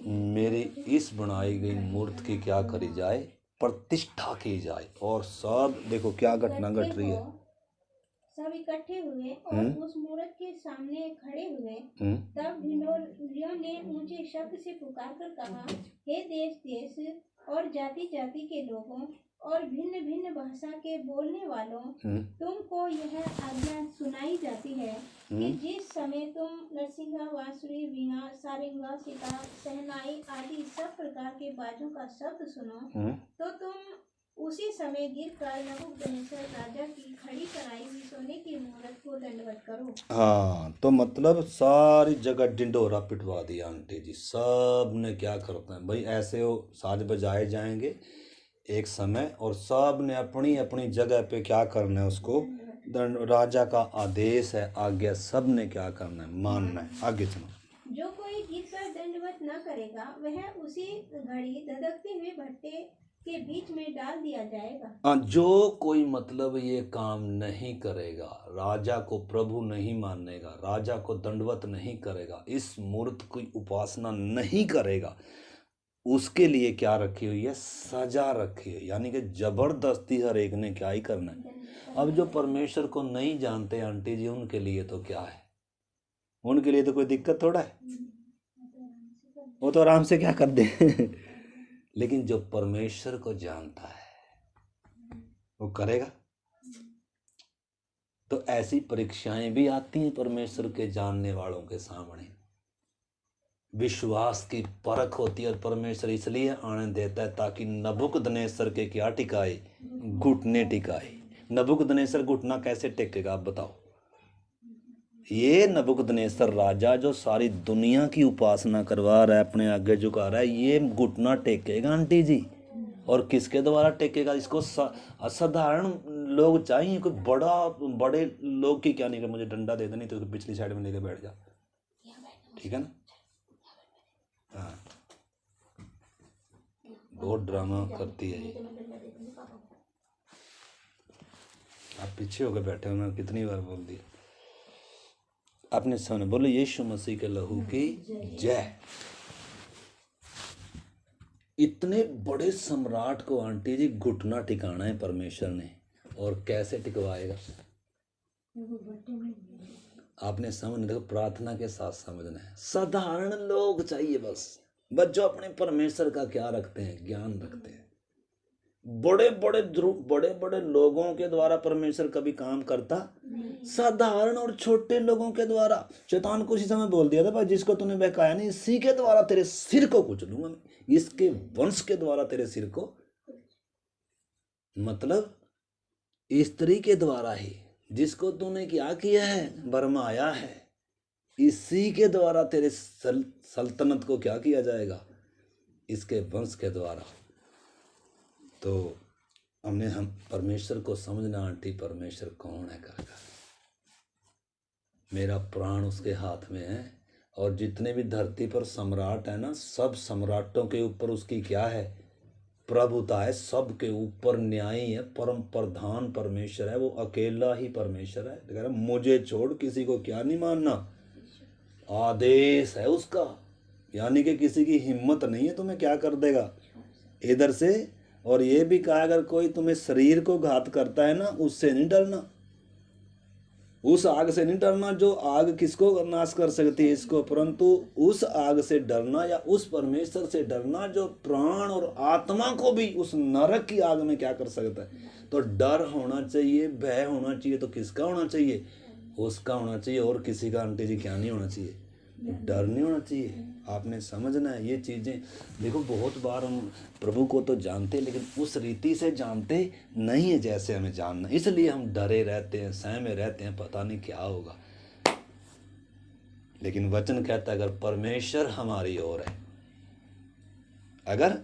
मेरी इस बनाई गई मूर्ति की क्या करी जाए, प्रतिष्ठा की जाए। और सब देखो क्या घटना घट रही है, सब इकट्ठे हुए और उस मूर्त के सामने खड़े हुए। तब ढिंढोरियों ने ऊंचे शब्द से पुकार कर कहा, हे देश देश और जाति जाति के लोगों और भिन्न भिन्न भाषा के बोलने वालों, तुमको यह आज्ञा सुनाई जाती है कि जिस समय तुम नरसिंगा, बांसुरी, वीणा, सारंगा, सितार, शहनाई आदि सब प्रकार के बाजों का शब्द सुनो, तो तुम उसी समय गिरकर नबूकदनेस्सर राजा की खड़ी कराई हुई सोने की मूर्त को दंडवत करो। हाँ, तो मतलब सारी जगह डिंडोरा पिटवा दिया आंटी जी, सब ने क्या करता है भाई, ऐसे वो साज बजाए जाएंगे एक समय, और सब ने अपनी अपनी जगह पे क्या करना है, उसको राजा का आदेश है, आज्ञा, सब ने क्या करना है, मानना है। आगे चलो। जो कोई गिरकर दंडवत न करेगा, वह उसी घड़ी धधकते हुए भट्टे के बीच में डाल दिया जाएगा। जो कोई मतलब ये काम नहीं करेगा, राजा को प्रभु नहीं मानेगा, राजा को दंडवत नहीं करेगा, इस मूर्त की उपासना नहीं करेगा, उसके लिए क्या रखी हुई है, सजा रखी है, यानी कि जबरदस्ती हर एक ने क्या ही करना है। अब जो परमेश्वर को नहीं जानते आंटी जी, उनके लिए तो क्या है, उनके लिए तो कोई दिक्कत थोड़ा है, वो तो आराम से क्या कर दे लेकिन जो परमेश्वर को जानता है वो करेगा। तो ऐसी परीक्षाएं भी आती हैं परमेश्वर के जानने वालों के सामने, विश्वास की परख होती है, और परमेश्वर इसलिए आने देता है ताकि नबूकदनेस्सर के क्या टिकाए, घुटने टिकाए। नबूकदनेस्सर घुटना कैसे टेकेगा, आप बताओ। ये नबूकदनेस्सर राजा जो सारी दुनिया की उपासना करवा रहा है, अपने आगे झुका रहा है, ये घुटना टेकेगा आंटी जी। और किसके द्वारा टेकेगा, इसको असाधारण लोग चाहिए, कोई बड़े लोग की क्या नहीं, मुझे डंडा दे दे, नहीं तो पिछली साइड में लेके बैठ जा, ठीक है ना। हाँ, बहुत ड्रामा करती है ये। आप पीछे होकर बैठे हो, मैं कितनी बार बोल दिया। अपने सामने बोलो यीशु मसीह के लहू की जय। इतने बड़े सम्राट को आंटी जी घुटना टिकाना है परमेश्वर ने, और कैसे टिकवाएगा आपने समझ देखो, प्रार्थना के साथ समझना है। साधारण लोग चाहिए बस जो अपने परमेश्वर का क्या रखते हैं, ज्ञान रखते हैं। बड़े बड़े लोगों के द्वारा परमेश्वर कभी काम करता, साधारण और छोटे लोगों के द्वारा। शैतान को उसी समय बोल दिया था, भाई जिसको तूने बहकाया नहीं, इसी के द्वारा तेरे सिर को कुचलूंगा मैं, इसके वंश के द्वारा तेरे सिर को, मतलब स्त्री के द्वारा ही जिसको तूने क्या किया है, बरमाया है, इसी के द्वारा तेरे सल्तनत को क्या किया जाएगा, इसके वंश के द्वारा। तो हम परमेश्वर को समझना आंटी, परमेश्वर कौन है कर, मेरा प्राण उसके हाथ में है। और जितने भी धरती पर सम्राट है ना, सब सम्राटों के ऊपर उसकी क्या है, प्रभुता है, सबके ऊपर न्यायी है, परम प्रधान परमेश्वर है, वो अकेला ही परमेश्वर है। कह रहा मुझे छोड़ किसी को क्या नहीं मानना, आदेश है उसका, यानी कि किसी की हिम्मत नहीं है तुम्हें क्या कर देगा इधर से। और ये भी कहा अगर कोई तुम्हें शरीर को घात करता है ना, उससे नहीं डरना, उस आग से नहीं डरना जो आग किसको नाश कर सकती है, इसको, परंतु उस आग से डरना या उस परमेश्वर से डरना जो प्राण और आत्मा को भी उस नरक की आग में क्या कर सकता है। तो डर होना चाहिए, भय होना चाहिए, तो किसका होना चाहिए, उसका होना चाहिए। और किसी का आंटी जी क्या नहीं होना चाहिए, डर नहीं होना चाहिए। आपने समझना है ये चीज़ें। देखो बहुत बार हम प्रभु को तो जानते, लेकिन उस रीति से जानते नहीं है जैसे हमें जानना, इसलिए हम डरे रहते हैं, सहमे रहते हैं, पता नहीं क्या होगा। लेकिन वचन कहता है अगर परमेश्वर हमारी ओर है, अगर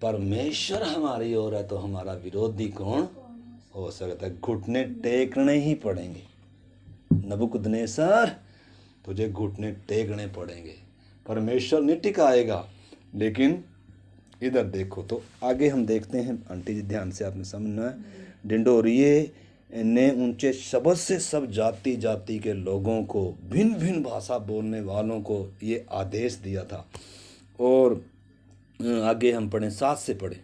परमेश्वर हमारी ओर है तो हमारा विरोधी कौन हो सकता है। घुटने टेकने ही पड़ेंगे, नबूकदनेस्सर तुझे घुटने टेकने पड़ेंगे, परमेश्वर नहीं टिकाएगा। लेकिन इधर देखो तो आगे हम देखते हैं आंटी जी, ध्यान से आपने समझना है। ढिंढोरिये ने ऊंचे शब्द से सब जाति जाति के लोगों को, भिन्न भिन्न भाषा बोलने वालों को ये आदेश दिया था। और आगे हम पढ़ें, 7 से पढ़ें।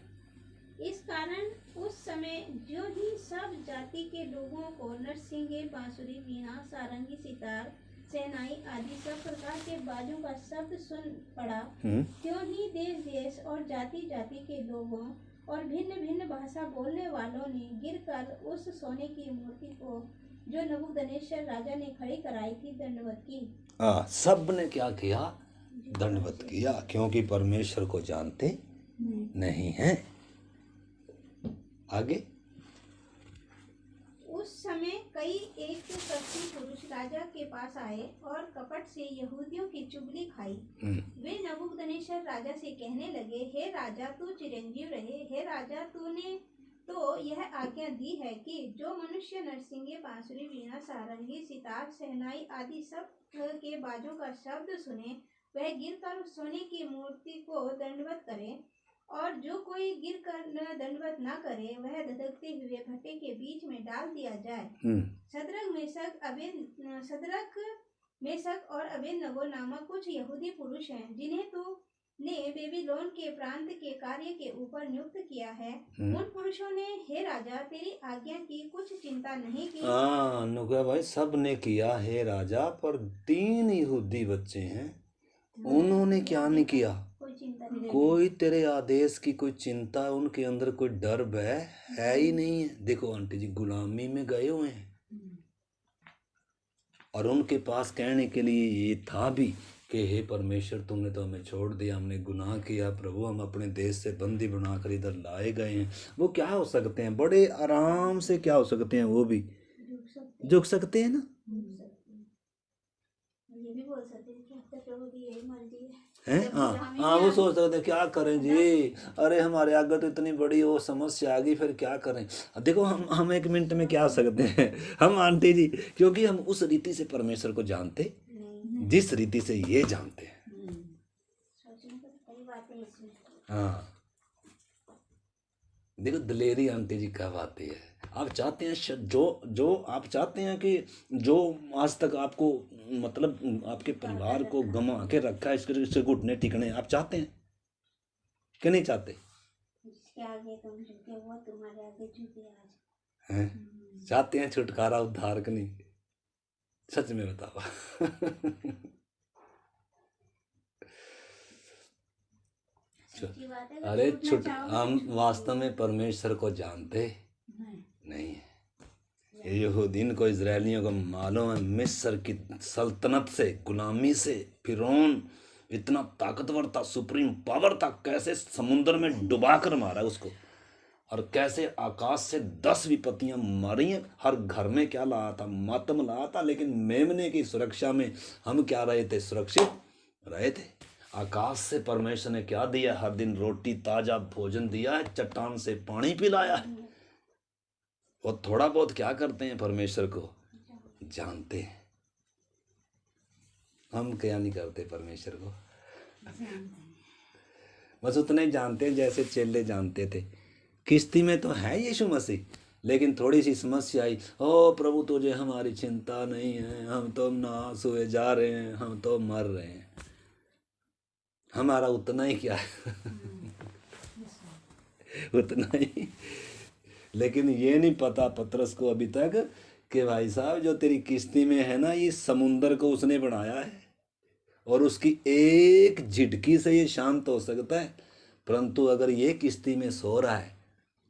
इस कारण उस समय जो ही सब जाति के लोगों को नरसिंगे, बांसुरी, वीणा, सारंगी, सितार, शहनाई आदि सब प्रकार के बाजों का शब्द सुन पड़ा, क्यों ही देश देश और जाति जाति के लोगों और भिन्न भिन्न भाषा बोलने वालों ने गिरकर उस सोने की मूर्ति को जो नबूकदनेस्सर राजा ने खड़ी कराई थी दंडवत की। सब ने क्या किया, दंडवत किया, क्योंकि परमेश्वर को जानते नहीं हैं। आगे, उस समय कई एक कपटी पुरुष राजा के पास आए और कपट से यहूदियों की चुगली खाई। वे नबूकदनेस्सर राजा से कहने लगे, हे राजा तू चिरंजीव रहे। हे राजा तूने तो यह आज्ञा दी है कि जो मनुष्य नरसिंगे, बांसुरी, वीणा, सारंगी, सितार, शहनाई आदि सब के बाजों का शब्द सुने, वह गिरकर उस सोने की मूर्ति को दंडवत करे, और जो कोई गिरकर न दंडवत न करे वह धधकते हुए भट्टे के बीच में डाल दिया जाए। सदरक, मेशक और अबेदनगो नामक कुछ यहूदी पुरुष हैं, जिन्हें तो ने बेबीलोन के प्रांत के कार्य के ऊपर नियुक्त किया है। उन पुरुषों ने हे राजा तेरी आज्ञा की कुछ चिंता नहीं की। नुका भाई सब ने किया हे राजा, पर 3 यहूदी बच्चे हैं, उन्होंने क्या नहीं किया, कोई तेरे आदेश की कोई चिंता, उनके अंदर कोई डर भय है ही नहीं है। देखो आंटी जी गुलामी में गए हुए हैं, और उनके पास कहने के लिए ये था भी कि हे परमेश्वर तुमने तो हमें छोड़ दिया, हमने गुनाह किया प्रभु, हम अपने देश से बंदी बनाकर इधर लाए गए हैं। वो क्या हो सकते हैं, बड़े आराम से क्या हो सकते हैं, वो भी झुक सकते हैं ना, ये भी बोल सकते हैं कि प्रभु की यही मर्जी है। हाँ वो सोच रहे थे क्या करें जी, अरे हमारे आगे तो इतनी बड़ी वो समस्या आ गई, फिर क्या करें। देखो हम 1 मिनट में क्या सकते हैं हम आंटी जी, क्योंकि हम उस रीति से परमेश्वर को जानते जिस रीति से ये जानते हैं। हाँ देखो दिलेरी आंटी जी कब आती है, आप चाहते हैं जो जो आप चाहते हैं कि जो आज तक आपको मतलब आपके परिवार को गंवा के रखा है, इसके घुटने टिकने आप चाहते हैं कि नहीं चाहते? जिसके आगे तुम झुके वो तुम्हारे आगे झुके आज। हैं? चाहते हैं छुटकारा उद्धार कि नहीं? सच में बताओ। सच्ची बात है। अरे हम वास्तव में परमेश्वर को जानते नहीं है। ये यहूदीन को, इजरायलियों को मालूम है मिस्र की सल्तनत से, गुलामी से, फिरौन इतना ताकतवर था, सुप्रीम पावर था, कैसे समुद्र में डुबा कर मारा उसको, और कैसे आकाश से 10 विपत्तियां मारी हैं। हर घर में क्या लाया था? मातम लाया था। लेकिन मेमने की सुरक्षा में हम क्या रहे थे? सुरक्षित रहे थे। आकाश से परमेश्वर ने क्या दिया? हर दिन रोटी, ताजा भोजन दिया है, चट्टान से पानी पिलाया है। और थोड़ा बहुत क्या करते हैं? परमेश्वर को जानते हैं। हम क्या नहीं करते परमेश्वर को? बस उतना ही जानते हैं जैसे चेले जानते थे। किश्ती में तो है यीशु मसीह, लेकिन थोड़ी सी समस्या आई, ओ प्रभु तुझे हमारी चिंता नहीं है, हम तो नाश हुए जा रहे हैं, हम तो मर रहे हैं। हमारा उतना ही क्या है? उतना ही। लेकिन ये नहीं पता पतरस को अभी तक कि भाई साहब जो तेरी किश्ती में है ना, ये समुंदर को उसने बनाया है, और उसकी एक झिटकी से ये शांत हो सकता है। परंतु अगर ये किश्ती में सो रहा है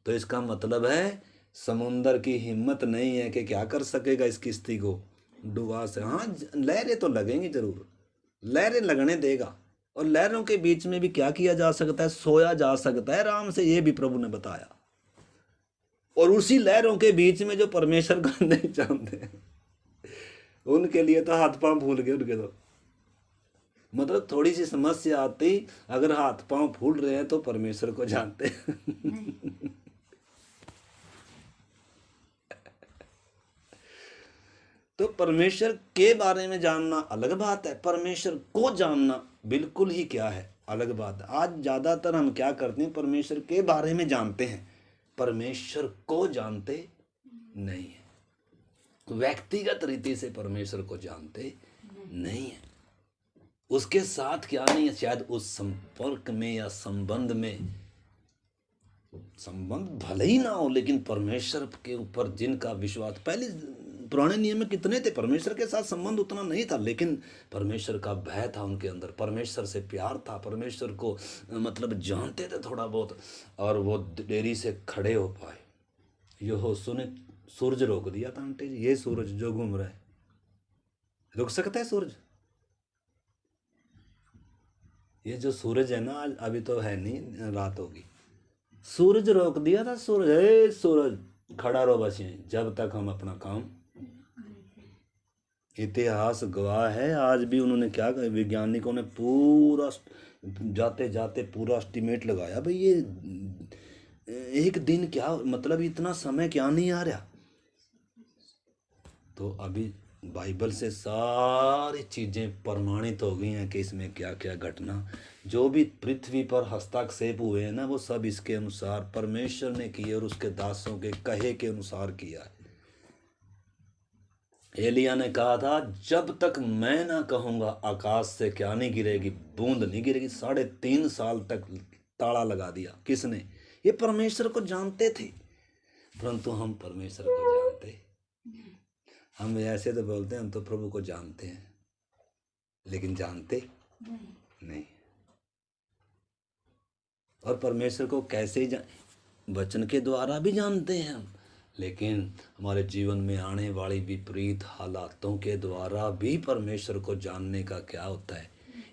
तो इसका मतलब है समुंदर की हिम्मत नहीं है कि क्या कर सकेगा इस किश्ती को डुबा से। हाँ, लहरें तो लगेंगी जरूर, लहरें लगने देगा। और लहरों के बीच में भी क्या किया जा सकता है? सोया जा सकता है आराम से, ये भी प्रभु ने बताया। और उसी लहरों के बीच में जो परमेश्वर को नहीं जानते उनके लिए तो हाथ पांव फूल गए उनके। तो मतलब थोड़ी सी समस्या आती, अगर हाथ पांव फूल रहे हैं तो परमेश्वर को जानते तो परमेश्वर के बारे में जानना अलग बात है, परमेश्वर को जानना बिल्कुल ही क्या है, अलग बात है। आज ज़्यादातर हम क्या करते हैं? परमेश्वर के बारे में जानते हैं, परमेश्वर को जानते नहीं है। व्यक्तिगत रीति से परमेश्वर को जानते नहीं है। उसके साथ क्या नहीं है, शायद उस संपर्क में या संबंध में, संबंध भले ही ना हो, लेकिन परमेश्वर के ऊपर जिनका विश्वास, पहले पुराने नियम में कितने थे परमेश्वर के साथ संबंध उतना नहीं था, लेकिन परमेश्वर का भय था उनके अंदर, परमेश्वर से प्यार था, परमेश्वर को मतलब जानते थे थोड़ा बहुत, और वो देरी से खड़े हो पाए। यो सुने सूरज रोक दिया था आंटी जी, ये सूरज जो घूम रहा है रुक सकता है? सूरज, ये जो सूरज है ना, अभी तो है नहीं, रात होगी, सूरज रोक दिया था। सूरज, हे सूरज खड़ा रहो बस यहीं, जब तक हम अपना काम। इतिहास गवाह है, आज भी उन्होंने क्या कहा, वैज्ञानिकों ने पूरा जाते जाते पूरा एस्टिमेट लगाया, भाई ये एक दिन क्या मतलब, इतना समय क्या नहीं आ रहा। तो अभी बाइबल से सारी चीज़ें प्रमाणित हो गई हैं कि इसमें क्या क्या घटना, जो भी पृथ्वी पर हस्तक्षेप हुए हैं ना, वो सब इसके अनुसार परमेश्वर ने किए और उसके दासों के कहे के अनुसार किया है। एलिया ने कहा था, जब तक मैं ना कहूँगा आकाश से क्या नहीं गिरेगी, बूंद नहीं गिरेगी। 3.5 साल तक ताला लगा दिया। किसने? ये परमेश्वर को जानते थे, परंतु हम परमेश्वर को जानते, हम ऐसे तो बोलते हैं हम तो प्रभु को जानते हैं, लेकिन जानते नहीं। और परमेश्वर को कैसे वचन के द्वारा भी जानते हैं हम, लेकिन हमारे जीवन में आने वाली विपरीत हालातों के द्वारा भी परमेश्वर को जानने का क्या होता है।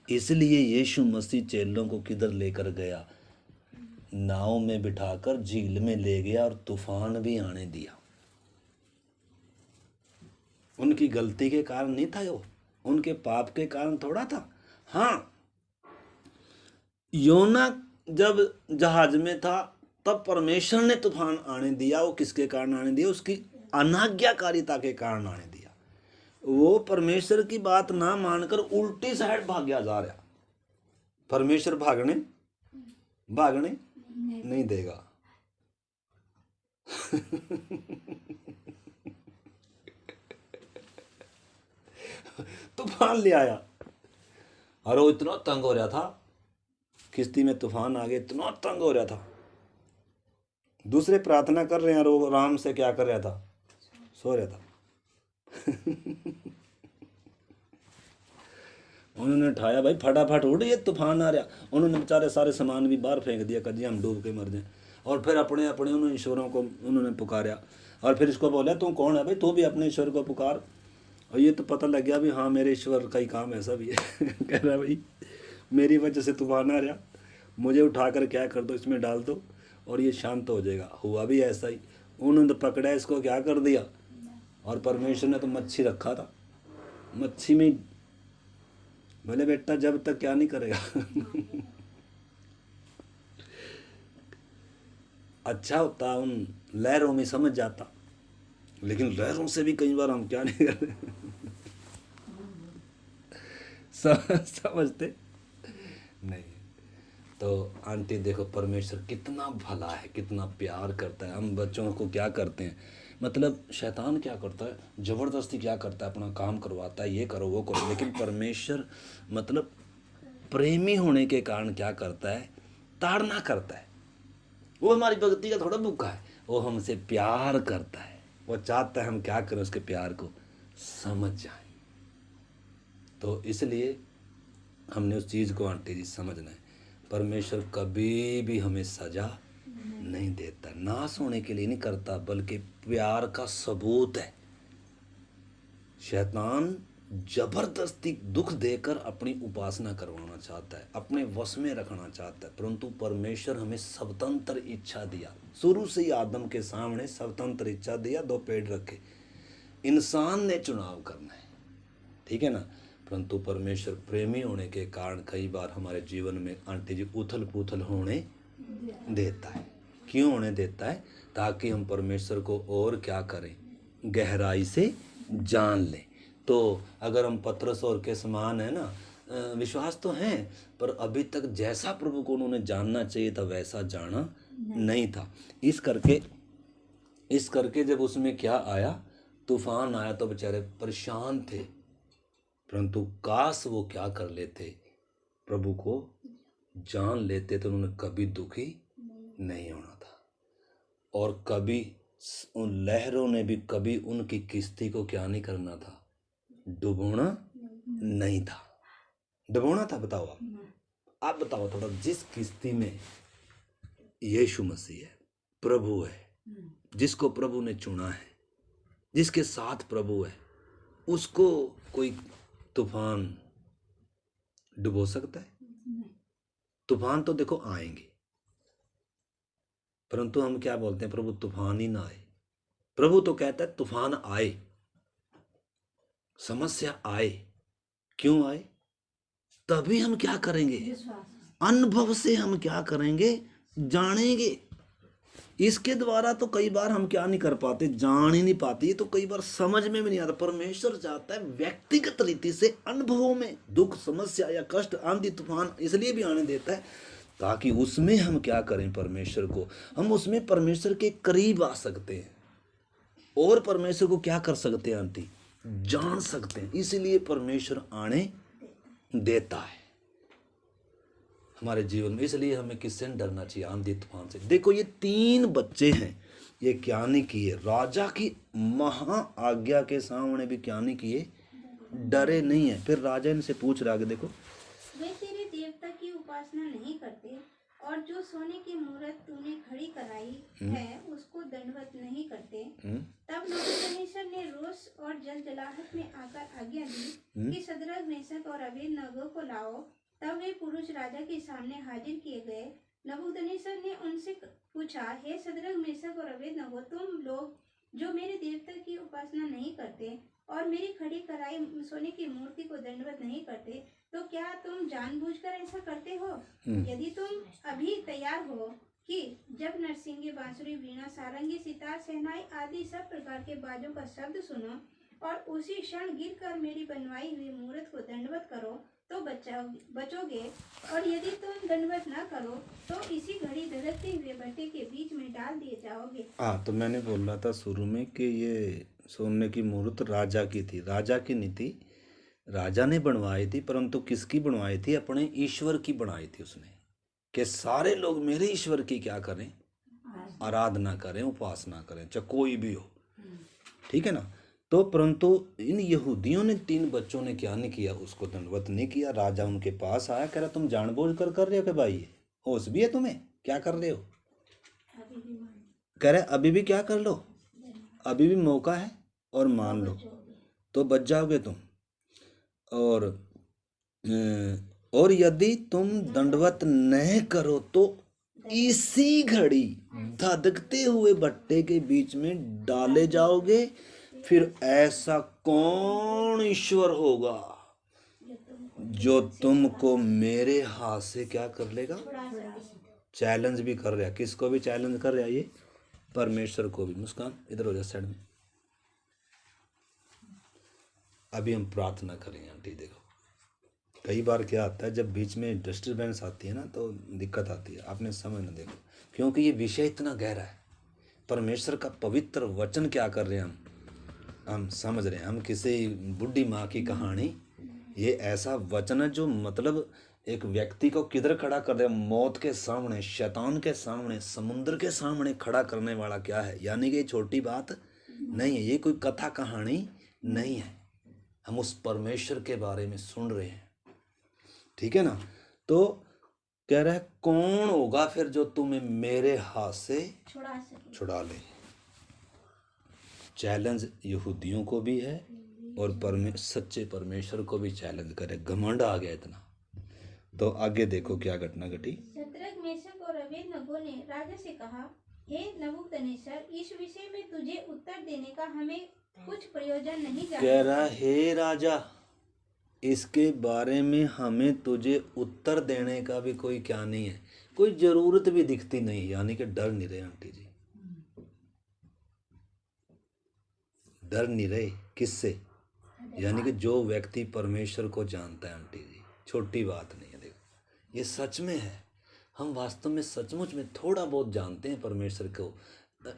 इसलिए यीशु मसीह चेलों को किधर लेकर गया? नाव में बिठाकर झील में ले गया और तूफान भी आने दिया। उनकी गलती के कारण नहीं था, वो उनके पाप के कारण थोड़ा था। हाँ, योना जब जहाज में था तब परमेश्वर ने तूफान आने दिया। वो किसके कारण आने दिया? उसकी अनाज्ञाकारिता के कारण आने दिया। वो परमेश्वर की बात ना मानकर उल्टी साइड भाग्या जा रहा। परमेश्वर भागने नहीं देगा। तूफान ले आया और वो इतना तंग हो रहा था, किश्ती में तूफान आ गया, इतना तंग हो रहा था। दूसरे प्रार्थना कर रहे हैं और वो आराम से क्या कर रहा था, सो रहा था। उन्होंने उठाया, भाई फटाफट उठ, ये तूफान आ रहा। उन्होंने बेचारे सारे सामान भी बाहर फेंक दिया, कजी हम डूब के मर जाएं। और फिर अपने अपने उन्होंने ईश्वरों को उन्होंने पुकारा और फिर इसको बोला, तू कौन है भाई, तू भी अपने ईश्वर को पुकार। और ये तो पता लग गया भी हाँ मेरे ईश्वर का ही काम ऐसा भी है। कह रहा भाई मेरी वजह से तूफान आ रहा, मुझे उठा कर क्या कर दो, इसमें डाल दो और ये शांत हो जाएगा। हुआ भी ऐसा ही, उन्होंने तो पकड़ा, इसको क्या कर दिया। और परमेश्वर ने तो मच्छी रखा था, मच्छी में बोले बेटा जब तक क्या नहीं करेगा। अच्छा होता उन लहरों में समझ जाता, लेकिन लहरों से भी कई बार हम क्या नहीं करते। समझते नहीं। तो आंटी देखो परमेश्वर कितना भला है, कितना प्यार करता है। हम बच्चों को क्या करते हैं, मतलब शैतान क्या करता है, ज़बरदस्ती क्या करता है, अपना काम करवाता है, ये करो वो करो। लेकिन परमेश्वर मतलब प्रेमी होने के कारण क्या करता है, ताड़ना करता है। वो हमारी भक्ति का थोड़ा भूखा है, वो हमसे प्यार करता है, वो चाहता है हम क्या करें, उसके प्यार को समझ जाएं। तो इसलिए हमने उस चीज़ को आंटी जी समझना है। परमेश्वर कभी भी हमें सजा नहीं देता, नाश होने के लिए नहीं करता, बल्कि प्यार का सबूत है। शैतान जबरदस्ती दुख देकर अपनी उपासना करवाना चाहता है, अपने वश में रखना चाहता है, परंतु परमेश्वर हमें स्वतंत्र इच्छा दिया। शुरू से ही आदम के सामने स्वतंत्र इच्छा दिया, दो पेड़ रखे, इंसान ने चुनाव करना है, ठीक है ना। परंतु परमेश्वर प्रेमी होने के कारण कई बार हमारे जीवन में आंटी जी उथल पुथल होने देता है। क्यों होने देता है, ताकि हम परमेश्वर को और क्या करें, गहराई से जान लें। तो अगर हम पतरस और के समान है ना, विश्वास तो हैं पर अभी तक जैसा प्रभु को उन्होंने जानना चाहिए था वैसा जाना नहीं था। इस करके जब उसमें क्या आया, तूफान आया, तो बेचारे परेशान थे। परंतु काश वो क्या कर लेते, प्रभु को जान लेते, तो उन्होंने कभी दुखी नहीं होना था। और कभी उन लहरों ने भी कभी उनकी किश्ती को क्या नहीं करना था, डुबोना नहीं था। डुबोना था, बताओ आप बताओ थोड़ा। जिस किश्ती में यीशु मसीह है, प्रभु है, जिसको प्रभु ने चुना है, जिसके साथ प्रभु है, उसको कोई तूफान डुबो सकता है? तूफान तो देखो आएंगे, परंतु हम क्या बोलते हैं, प्रभु तूफान ही ना आए। प्रभु तो कहता है तूफान आए, समस्या आए, क्यों आए, तभी हम क्या करेंगे, अनुभव से हम क्या करेंगे, जानेंगे। इसके द्वारा तो कई बार हम क्या नहीं कर पाते, जान ही नहीं पाते, ये तो कई बार समझ में भी नहीं आता। परमेश्वर चाहता है व्यक्तिगत रीति से अनुभवों में दुख, समस्या या कष्ट, आंधी तूफान इसलिए भी आने देता है ताकि उसमें हम क्या करें, परमेश्वर को, हम उसमें परमेश्वर के करीब आ सकते हैं और परमेश्वर को क्या कर सकते हैं आंटी, जान सकते हैं। इसलिए परमेश्वर आने देता है हमारे जीवन में। इसलिए हमें किससे डरना चाहिए, आंधी तूफान से। देखो ये 3 बच्चे हैं, ये क्या नहीं किए, राजा की महा आज्ञा के सामने भी क्या नहीं किए, डरे नहीं है। फिर राजा इनसे पूछ रहा है, देखो, वे तेरे देवता की उपासना नहीं करते और जो सोने की मूर्त तूने खड़ी कराई है उसको दंडवत नहीं करते। तब नबूकदनेस्सर ने रोष और जलजलाहट में आकर आज्ञा दी कि सदरक, मेशक और अबेदनगो को लाओ। तब वे पुरुष राजा के सामने हाजिर किए गए। नबूकदनेस्सर ने उनसे पूछा, हे सदरक, मेशक और अबेदनगो, तुम लोग जो मेरे देवता की उपासना नहीं करते और मेरी खड़ी कराई सोने की मूर्ति को दंडवत नहीं करते, तो क्या तुम जानबूझकर ऐसा करते हो? यदि तुम अभी तैयार हो कि जब नरसिंगे, बांसुरी, वीणा, सारंगी, सितार, शहनाई आदि सब प्रकार के बाजों का शब्द सुनो और उसी क्षण गिरकर मेरी बनवाई हुई मूर्त को दंडवत करो, तो बचोगे, और यदि तुम दंडवत न करो तो इसी घड़ी धड़कते हुए भट्टे के बीच में डाल दिए जाओगे। हाँ, तो मैंने बोल रहा था शुरू में कि ये सोने की मूर्त राजा की थी, राजा की नहीं थी, राजा ने बनवाई थी, परंतु किसकी बनवाई थी? अपने ईश्वर की बनाई थी उसने, कि सारे लोग मेरे ईश्वर की क्या करें? आराधना करें, उपासना करें, चाहे कोई भी हो, ठीक है ना। तो परंतु इन यहूदियों ने 3 बच्चों ने क्या नहीं किया? उसको दंडवत नहीं किया। राजा उनके पास आया, कह रहा तुम जानबूझ कर रहे हो कि भाई होश भी है तुम्हें? क्या कर रहे हो? कह रहे अभी भी क्या कर लो, अभी भी मौका है और मान लो तो बच जाओगे तुम। और यदि तुम दंडवत नहीं करो तो इसी घड़ी धधकते हुए भट्टे के बीच में डाले जाओगे। फिर ऐसा कौन ईश्वर होगा जो तुमको मेरे हाथ से क्या कर लेगा? चैलेंज भी कर रहा है। किसको भी चैलेंज कर रहा है? ये परमेश्वर को भी। मुस्कान इधर हो जा साइड में। अभी हम प्रार्थना करेंगे आंटी। देखो कई बार क्या आता है, जब बीच में डिस्टर्बेंस आती है ना तो दिक्कत आती है। आपने समझना, देखो क्योंकि ये विषय इतना गहरा है। परमेश्वर का पवित्र वचन क्या कर रहे हैं हम समझ रहे हैं। हम किसी बुढ़ी माँ की कहानी, ये ऐसा वचन है जो मतलब एक व्यक्ति को किधर खड़ा कर दे? मौत के सामने, शैतान के सामने, समुद्र के सामने खड़ा करने वाला क्या है। यानी कि ये छोटी बात नहीं है, ये कोई कथा कहानी नहीं है। हम उस परमेश्वर के बारे में सुन रहे हैं, ठीक है ना। तो कह रहा है कौन होगा फिर जो तुम्हें मेरे हाथ से छुड़ा ले। चैलेंज यहूदियों को भी है और सच्चे परमेश्वर को भी चैलेंज करे। घमंड आ गया इतना। तो आगे देखो क्या घटना घटी। शद्रक, मेशक और अबेदनगो ने राजा से कहा, हे नबूकदनेस्सर, इस विषय में तुझे उत्तर देने का हमें कुछ प्रयोजन नहीं जाता। कह रहा हे राजा, इसके बारे में हमें तुझे उत्तर देने का भी कोई क्या नहीं है, कोई जरूरत भी दिखती नहीं। यानी कि डर नहीं रहे आंटी जी, डर नहीं रहे। किससे? यानी कि जो व्यक्ति परमेश्वर को जानता है आंटी जी, छोटी बात नहीं है। देखो ये सच में है, हम वास्तव में सचमुच में थोड़ा बहुत जानते हैं परमेश्वर को,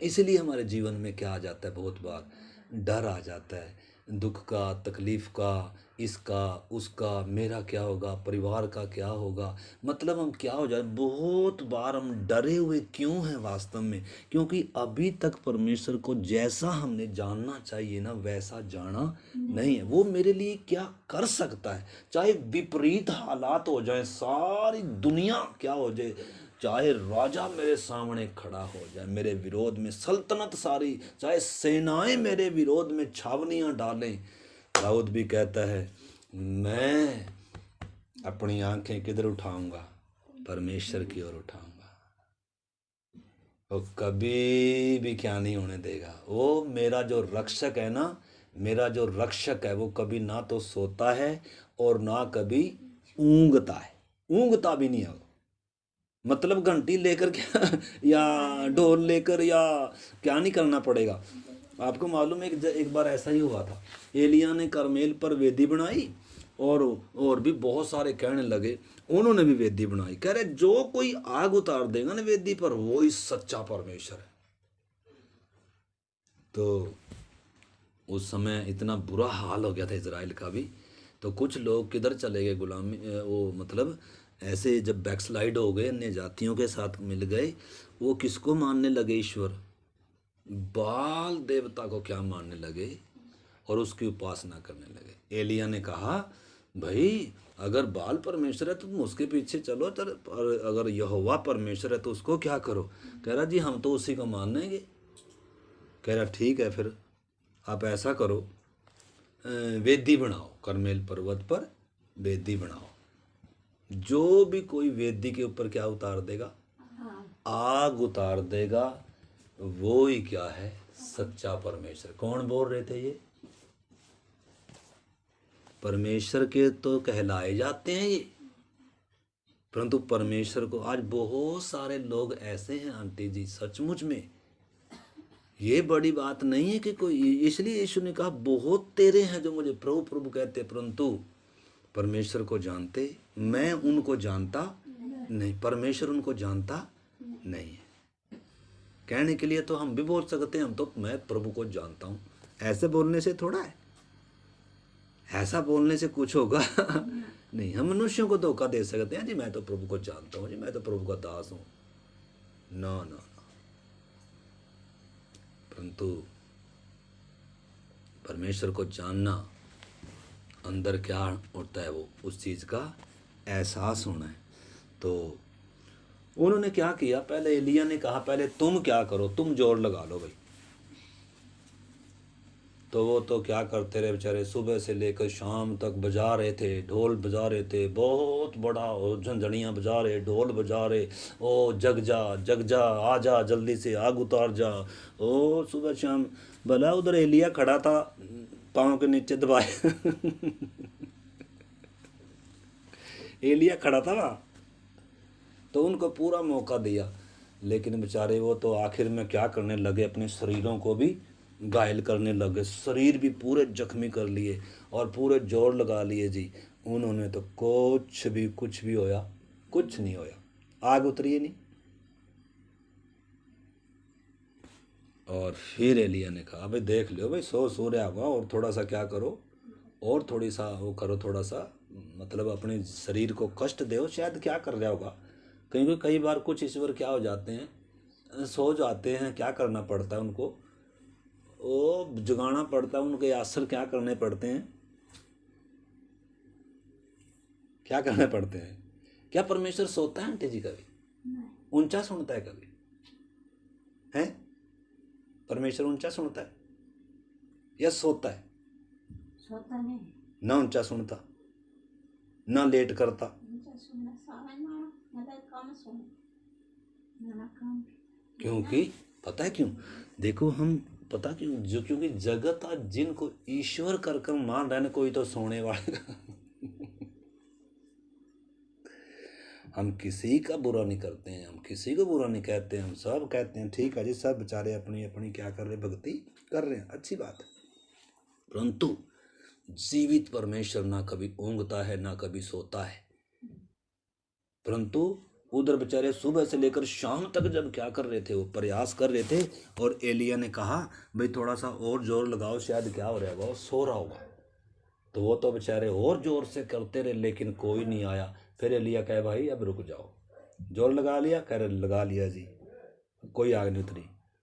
इसलिए हमारे जीवन में क्या आ जाता है? बहुत बार डर आ जाता है, दुख का, तकलीफ का, इसका उसका, मेरा क्या होगा, परिवार का क्या होगा। मतलब हम क्या हो जाए, बहुत बार हम डरे हुए क्यों हैं वास्तव में? क्योंकि अभी तक परमेश्वर को जैसा हमने जानना चाहिए ना वैसा जाना नहीं है। वो मेरे लिए क्या कर सकता है, चाहे विपरीत हालात हो जाए, सारी दुनिया क्या हो जाए, चाहे राजा मेरे सामने खड़ा हो जाए, मेरे विरोध में सल्तनत सारी, चाहे सेनाएं मेरे विरोध में छावनियां डालें। दाऊद भी कहता है मैं अपनी आंखें किधर उठाऊंगा? परमेश्वर की ओर उठाऊंगा। वो कभी भी क्या नहीं होने देगा। वो मेरा जो रक्षक है ना, मेरा जो रक्षक है, वो कभी ना तो सोता है और ना कभी ऊँगता है। ऊँगता भी नहीं है। मतलब घंटी लेकर क्या या ढोल लेकर या क्या नहीं करना पड़ेगा। आपको मालूम है एक बार ऐसा ही हुआ था। एलिया ने करमेल पर वेदी बनाई और भी बहुत सारे कहने लगे, उन्होंने भी वेदी बनाई। कह रहे जो कोई आग उतार देगा ना वेदी पर, वो ही सच्चा परमेश्वर है। तो उस समय इतना बुरा हाल हो गया था इजराइल का भी। तो कुछ लोग किधर चले गए? गुलामी, वो मतलब ऐसे जब बैकस्लाइड हो गए, अन्य जातियों के साथ मिल गए, वो किसको मानने लगे? ईश्वर, बाल देवता को क्या मानने लगे और उसकी उपासना करने लगे। एलिया ने कहा भाई अगर बाल परमेश्वर है तो तुम उसके पीछे चलो, अगर यहोवा परमेश्वर है तो उसको क्या करो? कह रहा जी हम तो उसी को मानेंगे। कह रहा ठीक है, फिर आप ऐसा करो, वेदी बनाओ, करमेल पर्वत पर वेदी बनाओ। जो भी कोई वेदी के ऊपर क्या उतार देगा? आग उतार देगा, वो ही क्या है? सच्चा परमेश्वर। कौन बोल रहे थे ये? परमेश्वर के तो कहलाए जाते हैं ये, परंतु परमेश्वर को आज बहुत सारे लोग ऐसे हैं आंटी जी, सचमुच में ये बड़ी बात नहीं है कि कोई, इसलिए यीशु ने कहा बहुत तेरे हैं जो मुझे प्रभु प्रभु कहते, परंतु परमेश्वर को जानते, मैं उनको जानता नहीं, परमेश्वर उनको जानता नहीं है। कहने के लिए तो हम भी बोल सकते हैं, हम तो मैं प्रभु को जानता हूँ। ऐसे बोलने से थोड़ा है, ऐसा बोलने से कुछ होगा नहीं। हम मनुष्यों को धोखा दे सकते हैं, जी मैं तो प्रभु को जानता हूँ, जी मैं तो प्रभु का दास हूँ। ना ना ना, परंतु परमेश्वर को जानना, अंदर क्या होता है वो उस चीज़ का एहसास होना है। तो उन्होंने क्या किया, पहले एलिया ने कहा पहले तुम क्या करो, तुम जोर लगा लो भाई। तो वो तो क्या करते रहे बेचारे, सुबह से लेकर शाम तक बजा रहे थे, ढोल बजा रहे थे, बहुत बड़ा, और झंझड़ियाँ बजा रहे, ढोल बजा रहे, ओ जग जा आ जा, जल्दी से आग उतार जा, ओ सुबह शाम। भला उधर एलिया खड़ा था पाँव के नीचे दबाए एलिया खड़ा था ना, तो उनको पूरा मौका दिया। लेकिन बेचारे वो तो आखिर में क्या करने लगे, अपने शरीरों को भी घायल करने लगे, शरीर भी पूरे जख्मी कर लिए और पूरे जोर लगा लिए जी। उन्होंने तो कुछ भी होया, कुछ नहीं होया, आग उतरी नहीं। और फिर एलिया ने कहा भाई देख लो भाई, सो रहा होगा, और थोड़ा सा क्या करो, और थोड़ी सा वो करो, थोड़ा सा मतलब अपने शरीर को कष्ट दो, शायद क्या कर रहा होगा। क्योंकि कई बार कुछ ईश्वर क्या हो जाते हैं, सो जाते हैं, क्या करना पड़ता है उनको, वो जगाना पड़ता है, उनके आसर क्या करने पड़ते हैं, क्या करने पड़ते हैं। क्या परमेश्वर सोता है आंटी जी कभी? ऊंचा सुनता है कभी? है परमेश्वर ऊंचा सुनता है या सोता है? सोता नहीं, ना ऊंचा सुनता, ना लेट करता। क्योंकि पता है क्यों? देखो हम पता क्यों, जो क्योंकि जगत आज जिनको ईश्वर कर मान रहे, कोई तो सोने वाले हम किसी का बुरा नहीं करते हैं, हम किसी को बुरा नहीं कहते हैं, हम सब कहते हैं ठीक है जी, सब बेचारे अपनी अपनी क्या कर रहे, भक्ति कर रहे हैं, अच्छी बात है। परंतु जीवित परमेश्वर ना कभी ऊँघता है ना कभी सोता है। परंतु उधर बेचारे सुबह से लेकर शाम तक जब क्या कर रहे थे, वो प्रयास कर रहे थे। और एलिया ने कहा भाई थोड़ा सा और जोर लगाओ, शायद क्या हो रहा होगा, वो सो रहा होगा। तो वो तो बेचारे और जोर से करते रहे, लेकिन कोई नहीं आया। फिर एलिया कहे भाई अब रुक जाओ, जोर लगा लिया, कह रहे लगा लिया जी, कोई आग नहीं उतरी।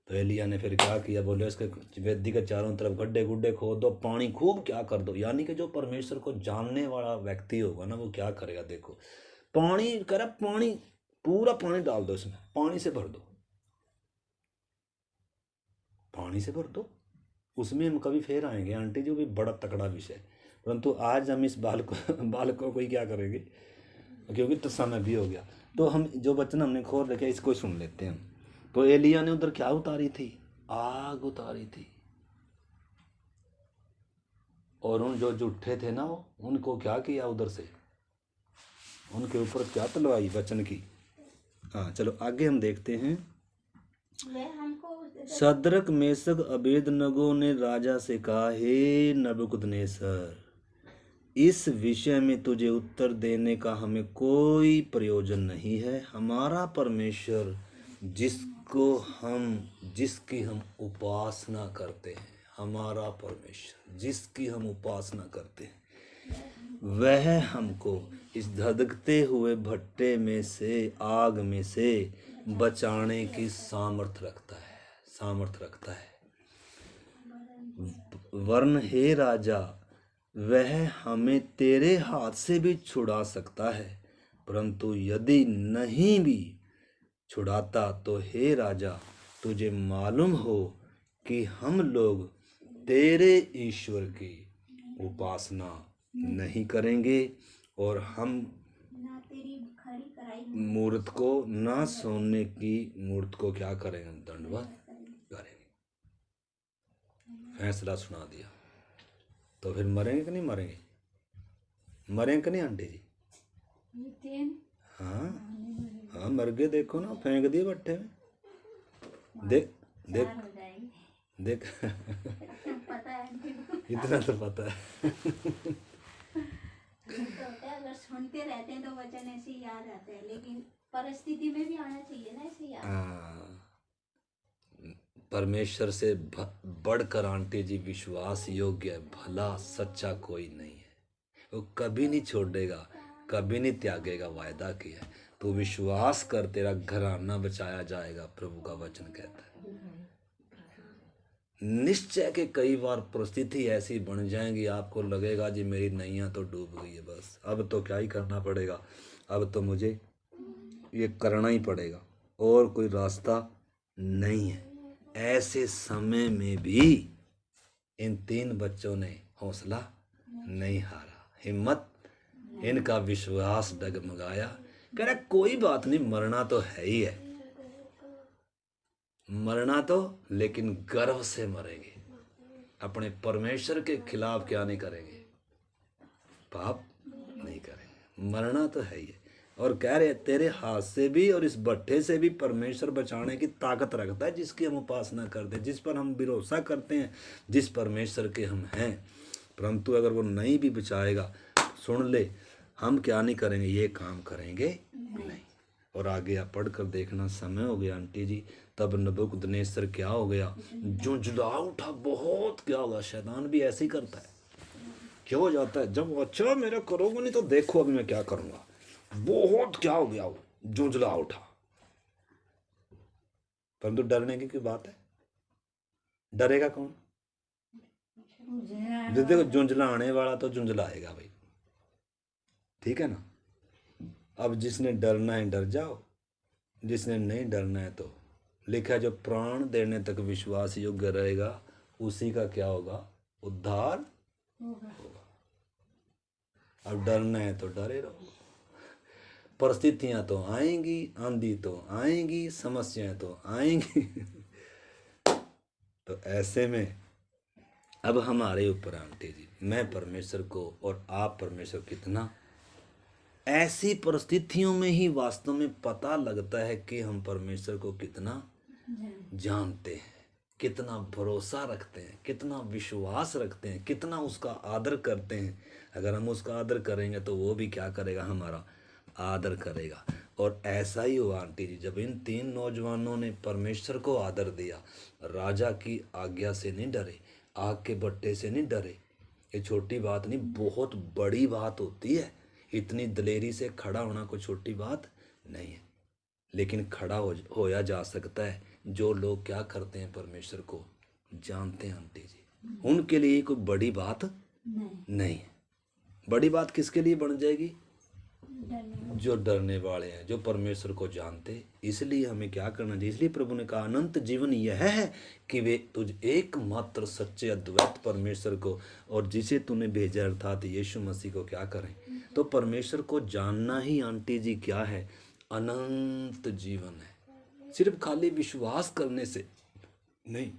तो एलिया ने फिर क्या किया, बोले उसके वेदी के चारों तरफ गड्ढे गुड्ढे खोद दो, पानी खूब क्या कर दो। यानी कि जो परमेश्वर को जानने वाला व्यक्ति होगा ना, वो क्या करेगा, देखो पानी कह पानी पूरा पानी डाल दो इसमें, पानी से भर दो, पानी से भर दो। उसमें हम कभी फिर आएंगे आंटी जी, भी बड़ा तकड़ा विषय। परंतु आज हम इस बालकों को ही क्या करेंगे, क्योंकि तो समय भी हो गया। तो हम जो वचन हमने खोल रखे इसको सुन लेते हैं। तो एलिया ने उधर क्या उतारी थी, आग उतारी थी। और उन जो झूठे थे ना, उनको क्या किया, उधर से उनके ऊपर क्या तलवाई वचन की। हाँ चलो आगे हम देखते हैं। शद्रक मेशक अबेदनगो ने राजा से कहा, हे नबूकदनेस्सर, इस विषय में तुझे उत्तर देने का हमें कोई प्रयोजन नहीं है। हमारा परमेश्वर जिसकी हम उपासना करते हैं, हमारा परमेश्वर जिसकी हम उपासना करते हैं, वह हमको इस धधकते हुए भट्टे में से, आग में से बचाने की सामर्थ रखता है। वरन हे राजा, वह हमें तेरे हाथ से भी छुड़ा सकता है, परंतु यदि नहीं भी छुड़ाता तो हे राजा, तुझे मालूम हो कि हम लोग तेरे ईश्वर की उपासना नहीं करेंगे, और हम मूर्त को ना सोने की मूर्त को क्या करेंगे, दंडवत करेंगे। फैसला सुना दिया। तो फिर मरेंगे कि नहीं मरेंगे, मरेंगे कि नहीं आंटी जी? हाँ मर गए, देखो ना, फेंक दिए भट्टे में। देख पता है इतना तो पता है सुनते रहते हैं तो वचन ऐसे ही याद आता है, लेकिन परिस्थिति में भी आना चाहिए ना ऐसे याद। परमेश्वर से बढ़कर आंटी जी विश्वास योग्य भला सच्चा कोई नहीं है। वो कभी नहीं छोड़ेगा, कभी नहीं त्यागेगा, वायदा किया है। तो विश्वास कर, तेरा घराना बचाया जाएगा, प्रभु का वचन कहता है। निश्चय के कई बार परिस्थिति ऐसी बन जाएंगी, आपको लगेगा जी मेरी नैया तो डूब गई है, बस अब तो क्या ही करना पड़ेगा, अब तो मुझे ये करना ही पड़ेगा और कोई रास्ता नहीं है। ऐसे समय में भी इन 3 बच्चों ने हौसला नहीं हारा, हिम्मत, इनका विश्वास डगमगाया। कह रहा कोई बात नहीं, मरना तो है ही है, मरना तो, लेकिन गर्व से मरेंगे, अपने परमेश्वर के खिलाफ क्या नहीं करेंगे, पाप नहीं करेंगे, मरना तो है ही है। और कह रहे तेरे हाथ से भी और इस भट्ठे से भी परमेश्वर बचाने की ताकत रखता है, जिसकी हम उपासना करते हैं, जिस पर हम भरोसा करते हैं, जिस परमेश्वर के हम हैं। परंतु अगर वो नहीं भी बचाएगा, सुन ले, हम क्या नहीं करेंगे, ये काम करेंगे नहीं। और आगे आप पढ़कर देखना, समय हो गया आंटी जी, तब नबूकदनेस्सर क्या हो गया, झुंझला उठा बहुत। क्या होगा, शैतान भी ऐसे ही करता है, क्यों हो जाता है, जब अच्छा मेरा करोगे नहीं तो देखो अभी मैं क्या करूंगा, बहुत क्या हो गया, वो झुंझला उठा। परंतु डरने की कोई बात है, डरेगा कौन? देखो झुंझला आने वाला तो झुंझलाएगा भाई, ठीक है ना। अब जिसने डरना है डर जाओ, जिसने नहीं डरना है तो लिखा है जो प्राण देने तक विश्वास योग्य रहेगा उसी का क्या होगा, उद्धार होगा। अब डरना है तो डरे रहो, परिस्थितियां तो आएंगी, आंधी तो आएंगी, समस्याएं तो आएंगी तो ऐसे में अब हमारे ऊपर आंटी जी, मैं परमेश्वर को और आप परमेश्वर कितना, ऐसी परिस्थितियों में ही वास्तव में पता लगता है कि हम परमेश्वर को कितना जानते हैं, कितना भरोसा रखते हैं, कितना विश्वास रखते हैं, कितना उसका आदर करते हैं। अगर हम उसका आदर करेंगे तो वो भी क्या करेगा, हमारा आदर करेगा। और ऐसा ही हुआ आंटी जी, जब इन 3 नौजवानों ने परमेश्वर को आदर दिया, राजा की आज्ञा से नहीं डरे, आग के भट्टे से नहीं डरे। ये छोटी बात नहीं, बहुत बड़ी बात होती है। इतनी दलेरी से खड़ा होना कोई छोटी बात नहीं है, लेकिन खड़ा होया जा सकता है जो लोग क्या करते हैं, परमेश्वर को जानते हैं आंटी जी। उनके लिए कोई बड़ी बात नहीं है। बड़ी बात किसके लिए बन जाएगी, जो डरने वाले हैं, जो परमेश्वर को जानते। इसलिए हमें क्या करना चाहिए, इसलिए प्रभु ने कहा अनंत जीवन यह है कि वे तुझ एकमात्र सच्चे अद्वैत परमेश्वर को और जिसे तूने भेजा अर्थात यीशु मसीह को क्या करें। तो परमेश्वर को जानना ही आंटी जी क्या है, अनंत जीवन है। सिर्फ खाली विश्वास करने से नहीं,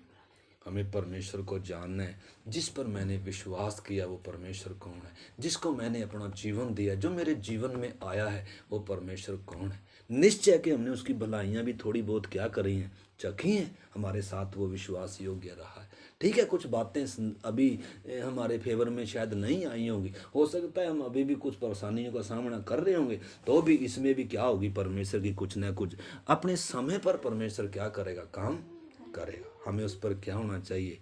हमें परमेश्वर को जानना है। जिस पर मैंने विश्वास किया वो परमेश्वर कौन है, जिसको मैंने अपना जीवन दिया, जो मेरे जीवन में आया है वो परमेश्वर कौन है। निश्चय कि हमने उसकी भलाइयाँ भी थोड़ी बहुत क्या करी हैं, चखी हैं, हमारे साथ वो विश्वास योग्य रहा है। ठीक है, कुछ बातें अभी हमारे फेवर में शायद नहीं आई होंगी, हो सकता है हम अभी भी कुछ परेशानियों का सामना कर रहे होंगे, तो भी इसमें भी क्या होगी, परमेश्वर की कुछ ना कुछ अपने समय पर परमेश्वर क्या करेगा, काम करेगा। हमें उस पर क्या होना चाहिए,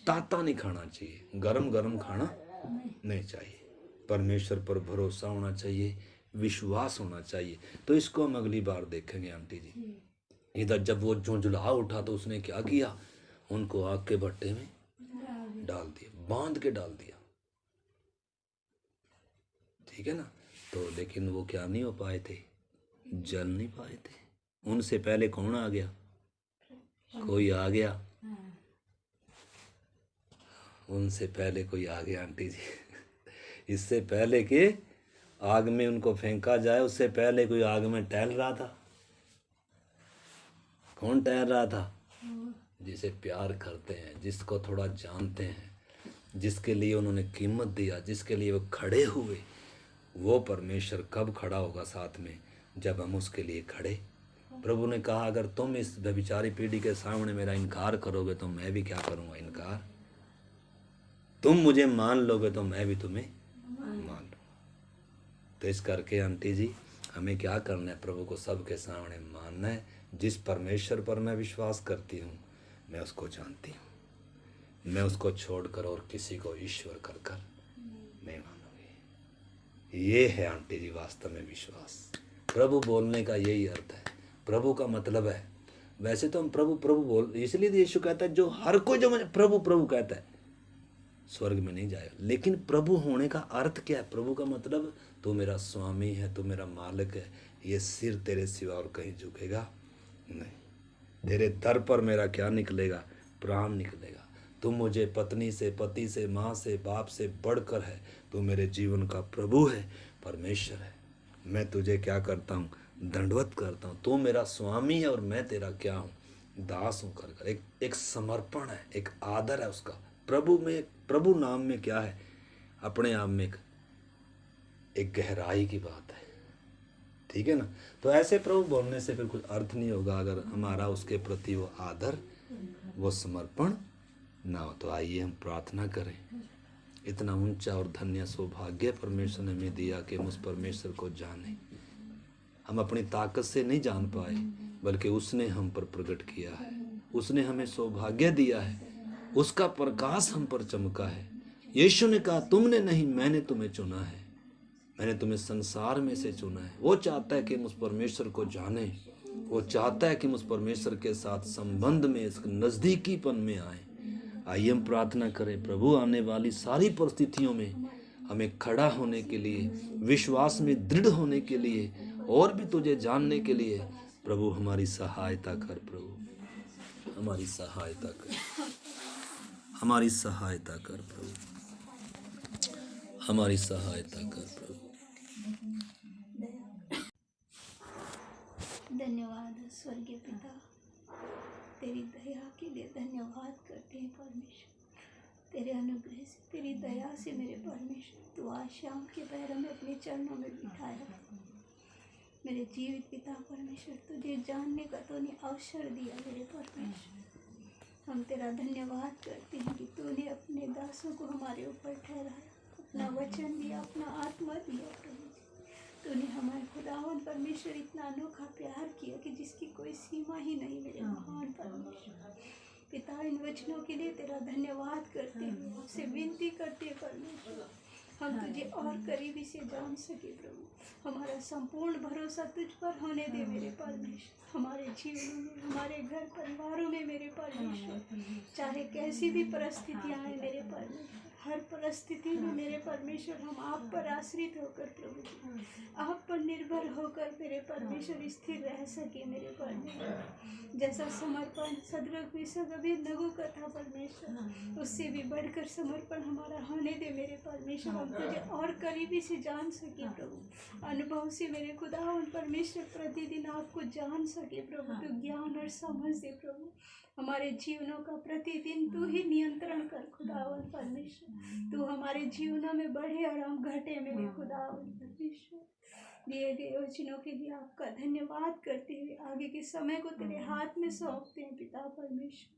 ताता नहीं खाना चाहिए, गरम गरम खाना नहीं चाहिए। परमेश्वर पर भरोसा होना चाहिए, विश्वास होना चाहिए। तो इसको हम अगली बार देखेंगे आंटी जी। इधर जब वो झुंझला उठा तो उसने क्या किया, उनको आग के भट्टे में डाल दिया, बांध के डाल दिया, ठीक है ना। तो लेकिन वो क्या नहीं हो पाए थे, जल नहीं पाए थे। उनसे पहले कौन आ गया, कोई आ गया, उनसे पहले कोई आ गया आंटी जी। इससे पहले कि आग में उनको फेंका जाए, उससे पहले कोई आग में टहल रहा था। कौन टहल रहा था, जिसे प्यार करते हैं, जिसको थोड़ा जानते हैं, जिसके लिए उन्होंने कीमत दिया, जिसके लिए वो खड़े हुए। वो परमेश्वर कब खड़ा होगा साथ में, जब हम उसके लिए खड़े। प्रभु ने कहा अगर तुम इस व्यभिचारी पीढ़ी के सामने मेरा इनकार करोगे तो मैं भी क्या करूँगा, इनकार। तुम मुझे मान लोगे तो मैं भी तुम्हें मान लूँगा। तो इस करके आंटी जी हमें क्या करना है, प्रभु को सबके सामने मानना है। जिस परमेश्वर पर मैं विश्वास करती हूँ मैं उसको जानती हूँ, मैं उसको छोड़कर और किसी को ईश्वर कर कर नहीं मानूंगी। ये है आंटी जी वास्तव में विश्वास। प्रभु बोलने का यही अर्थ है। प्रभु का मतलब है, वैसे तो हम प्रभु प्रभु बोल, इसलिए तो यीशु कहता है जो हर कोई जो मुझे प्रभु प्रभु कहता है स्वर्ग में नहीं जाएगा। लेकिन प्रभु होने का अर्थ क्या है? प्रभु का मतलब तू मेरा स्वामी है, तू मेरा मालिक है, ये सिर तेरे सिवा और कहीं झुकेगा नहीं। तेरे दर पर मेरा क्या निकलेगा? प्राण निकलेगा। तू मुझे पत्नी से, पति से, माँ से, बाप से बढ़कर है। तू मेरे जीवन का प्रभु है, परमेश्वर है। मैं तुझे क्या करता हूँ? दंडवत करता हूँ। तू मेरा स्वामी है और मैं तेरा क्या हूँ? दास हूँ कर कर। एक समर्पण है, एक आदर है उसका। प्रभु में, प्रभु नाम में क्या है? अपने आप में एक गहराई की बात है। ठीक है ना? तो ऐसे प्रभु बोलने से फिर कुछ अर्थ नहीं होगा अगर हमारा उसके प्रति वो आदर, वो समर्पण ना हो। तो आइए हम प्रार्थना करें। इतना ऊंचा और धन्य सौभाग्य परमेश्वर ने हमें दिया कि हम उस परमेश्वर को जाने। हम अपनी ताकत से नहीं जान पाए, बल्कि उसने हम पर प्रकट किया है। उसने हमें सौभाग्य दिया है, उसका प्रकाश हम पर चमका है। यीशु ने कहा तुमने नहीं, मैंने तुम्हें चुना है, मैंने तुम्हें संसार में से चुना है। वो चाहता है कि हम उस परमेश्वर को जाने। वो चाहता है कि हम उस परमेश्वर के साथ संबंध में, इस नज़दीकीपन में आए। आइए हम प्रार्थना करें। प्रभु आने वाली सारी परिस्थितियों में हमें खड़ा होने के लिए, विश्वास में दृढ़ होने के लिए और भी तुझे जानने के लिए प्रभु हमारी सहायता कर। प्रभु हमारी सहायता कर, हमारी सहायता कर प्रभु, हमारी सहायता कर प्रभु। धन्यवाद स्वर्गीय पिता, तेरी दया के लिए धन्यवाद करते हैं परमेश्वर। तेरे अनुग्रह से, तेरी दया से मेरे परमेश्वर तू आज शाम के पैरों में अपने चरणों में बिठाया। मेरे जीवित पिता परमेश्वर, तुझे जानने का तूने अवसर दिया मेरे परमेश्वर। हम तेरा धन्यवाद करते हैं कि तूने अपने दासों को हमारे ऊपर ठहराया, अपना वचन दिया, अपना आत्मा दिया। प्रभु तूने हमारे खुदावन परमेश्वर इतना अनोखा प्यार किया कि जिसकी कोई सीमा ही नहीं मेरे महान परमेश्वर। पिता इन वचनों के लिए तेरा धन्यवाद करते हैं, आपसे विनती करते हैं परमेश्वर हम तुझे और करीबी से जान सके। प्रभु हमारा संपूर्ण भरोसा तुझ पर होने दे मेरे परमेश्वर। हमारे जीवनों में, हमारे घर परिवारों में मेरे परमेश्वर, चाहे कैसी भी परिस्थितियाँ आए मेरे परमेश्वर, हर परिस्थिति में मेरे परमेश्वर हम आप पर आश्रित होकर प्रभु जी, आप पर निर्भर होकर मेरे परमेश्वर स्थिर रह सके मेरे परमेश्वर। जैसा समर्पण सदरक मिशक अबेदनगो का था परमेश्वर, उससे भी बढ़कर समर्पण हमारा होने दे मेरे परमेश्वर। हम तुझे और करीबी से जान सके प्रभु, अनुभव से मेरे खुदावन परमेश्वर प्रतिदिन आपको जान सके प्रभु। तो ज्ञान और समझ दे प्रभु, हमारे जीवनों का प्रतिदिन तू ही नियंत्रण कर खुदावन परमेश्वर। तू हमारे जीवनों में बढ़े और हम घटे मेरे खुदावन परमेश्वर। दिए गए वचनों के लिए आपका धन्यवाद करते हुए आगे के समय को तेरे हाथ में सौंपते हैं पिता परमेश्वर।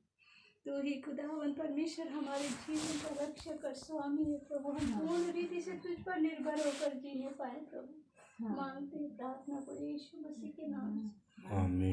तो ही खुदावन परमेश्वर हमारे जीवन का रक्षक और स्वामी है प्रभु। हम पूर्ण रीति से तुझ पर निर्भर होकर जीने पाए प्रभु। मांगते हैं प्रार्थना को यीशु मसीह के नाम से, आमीन।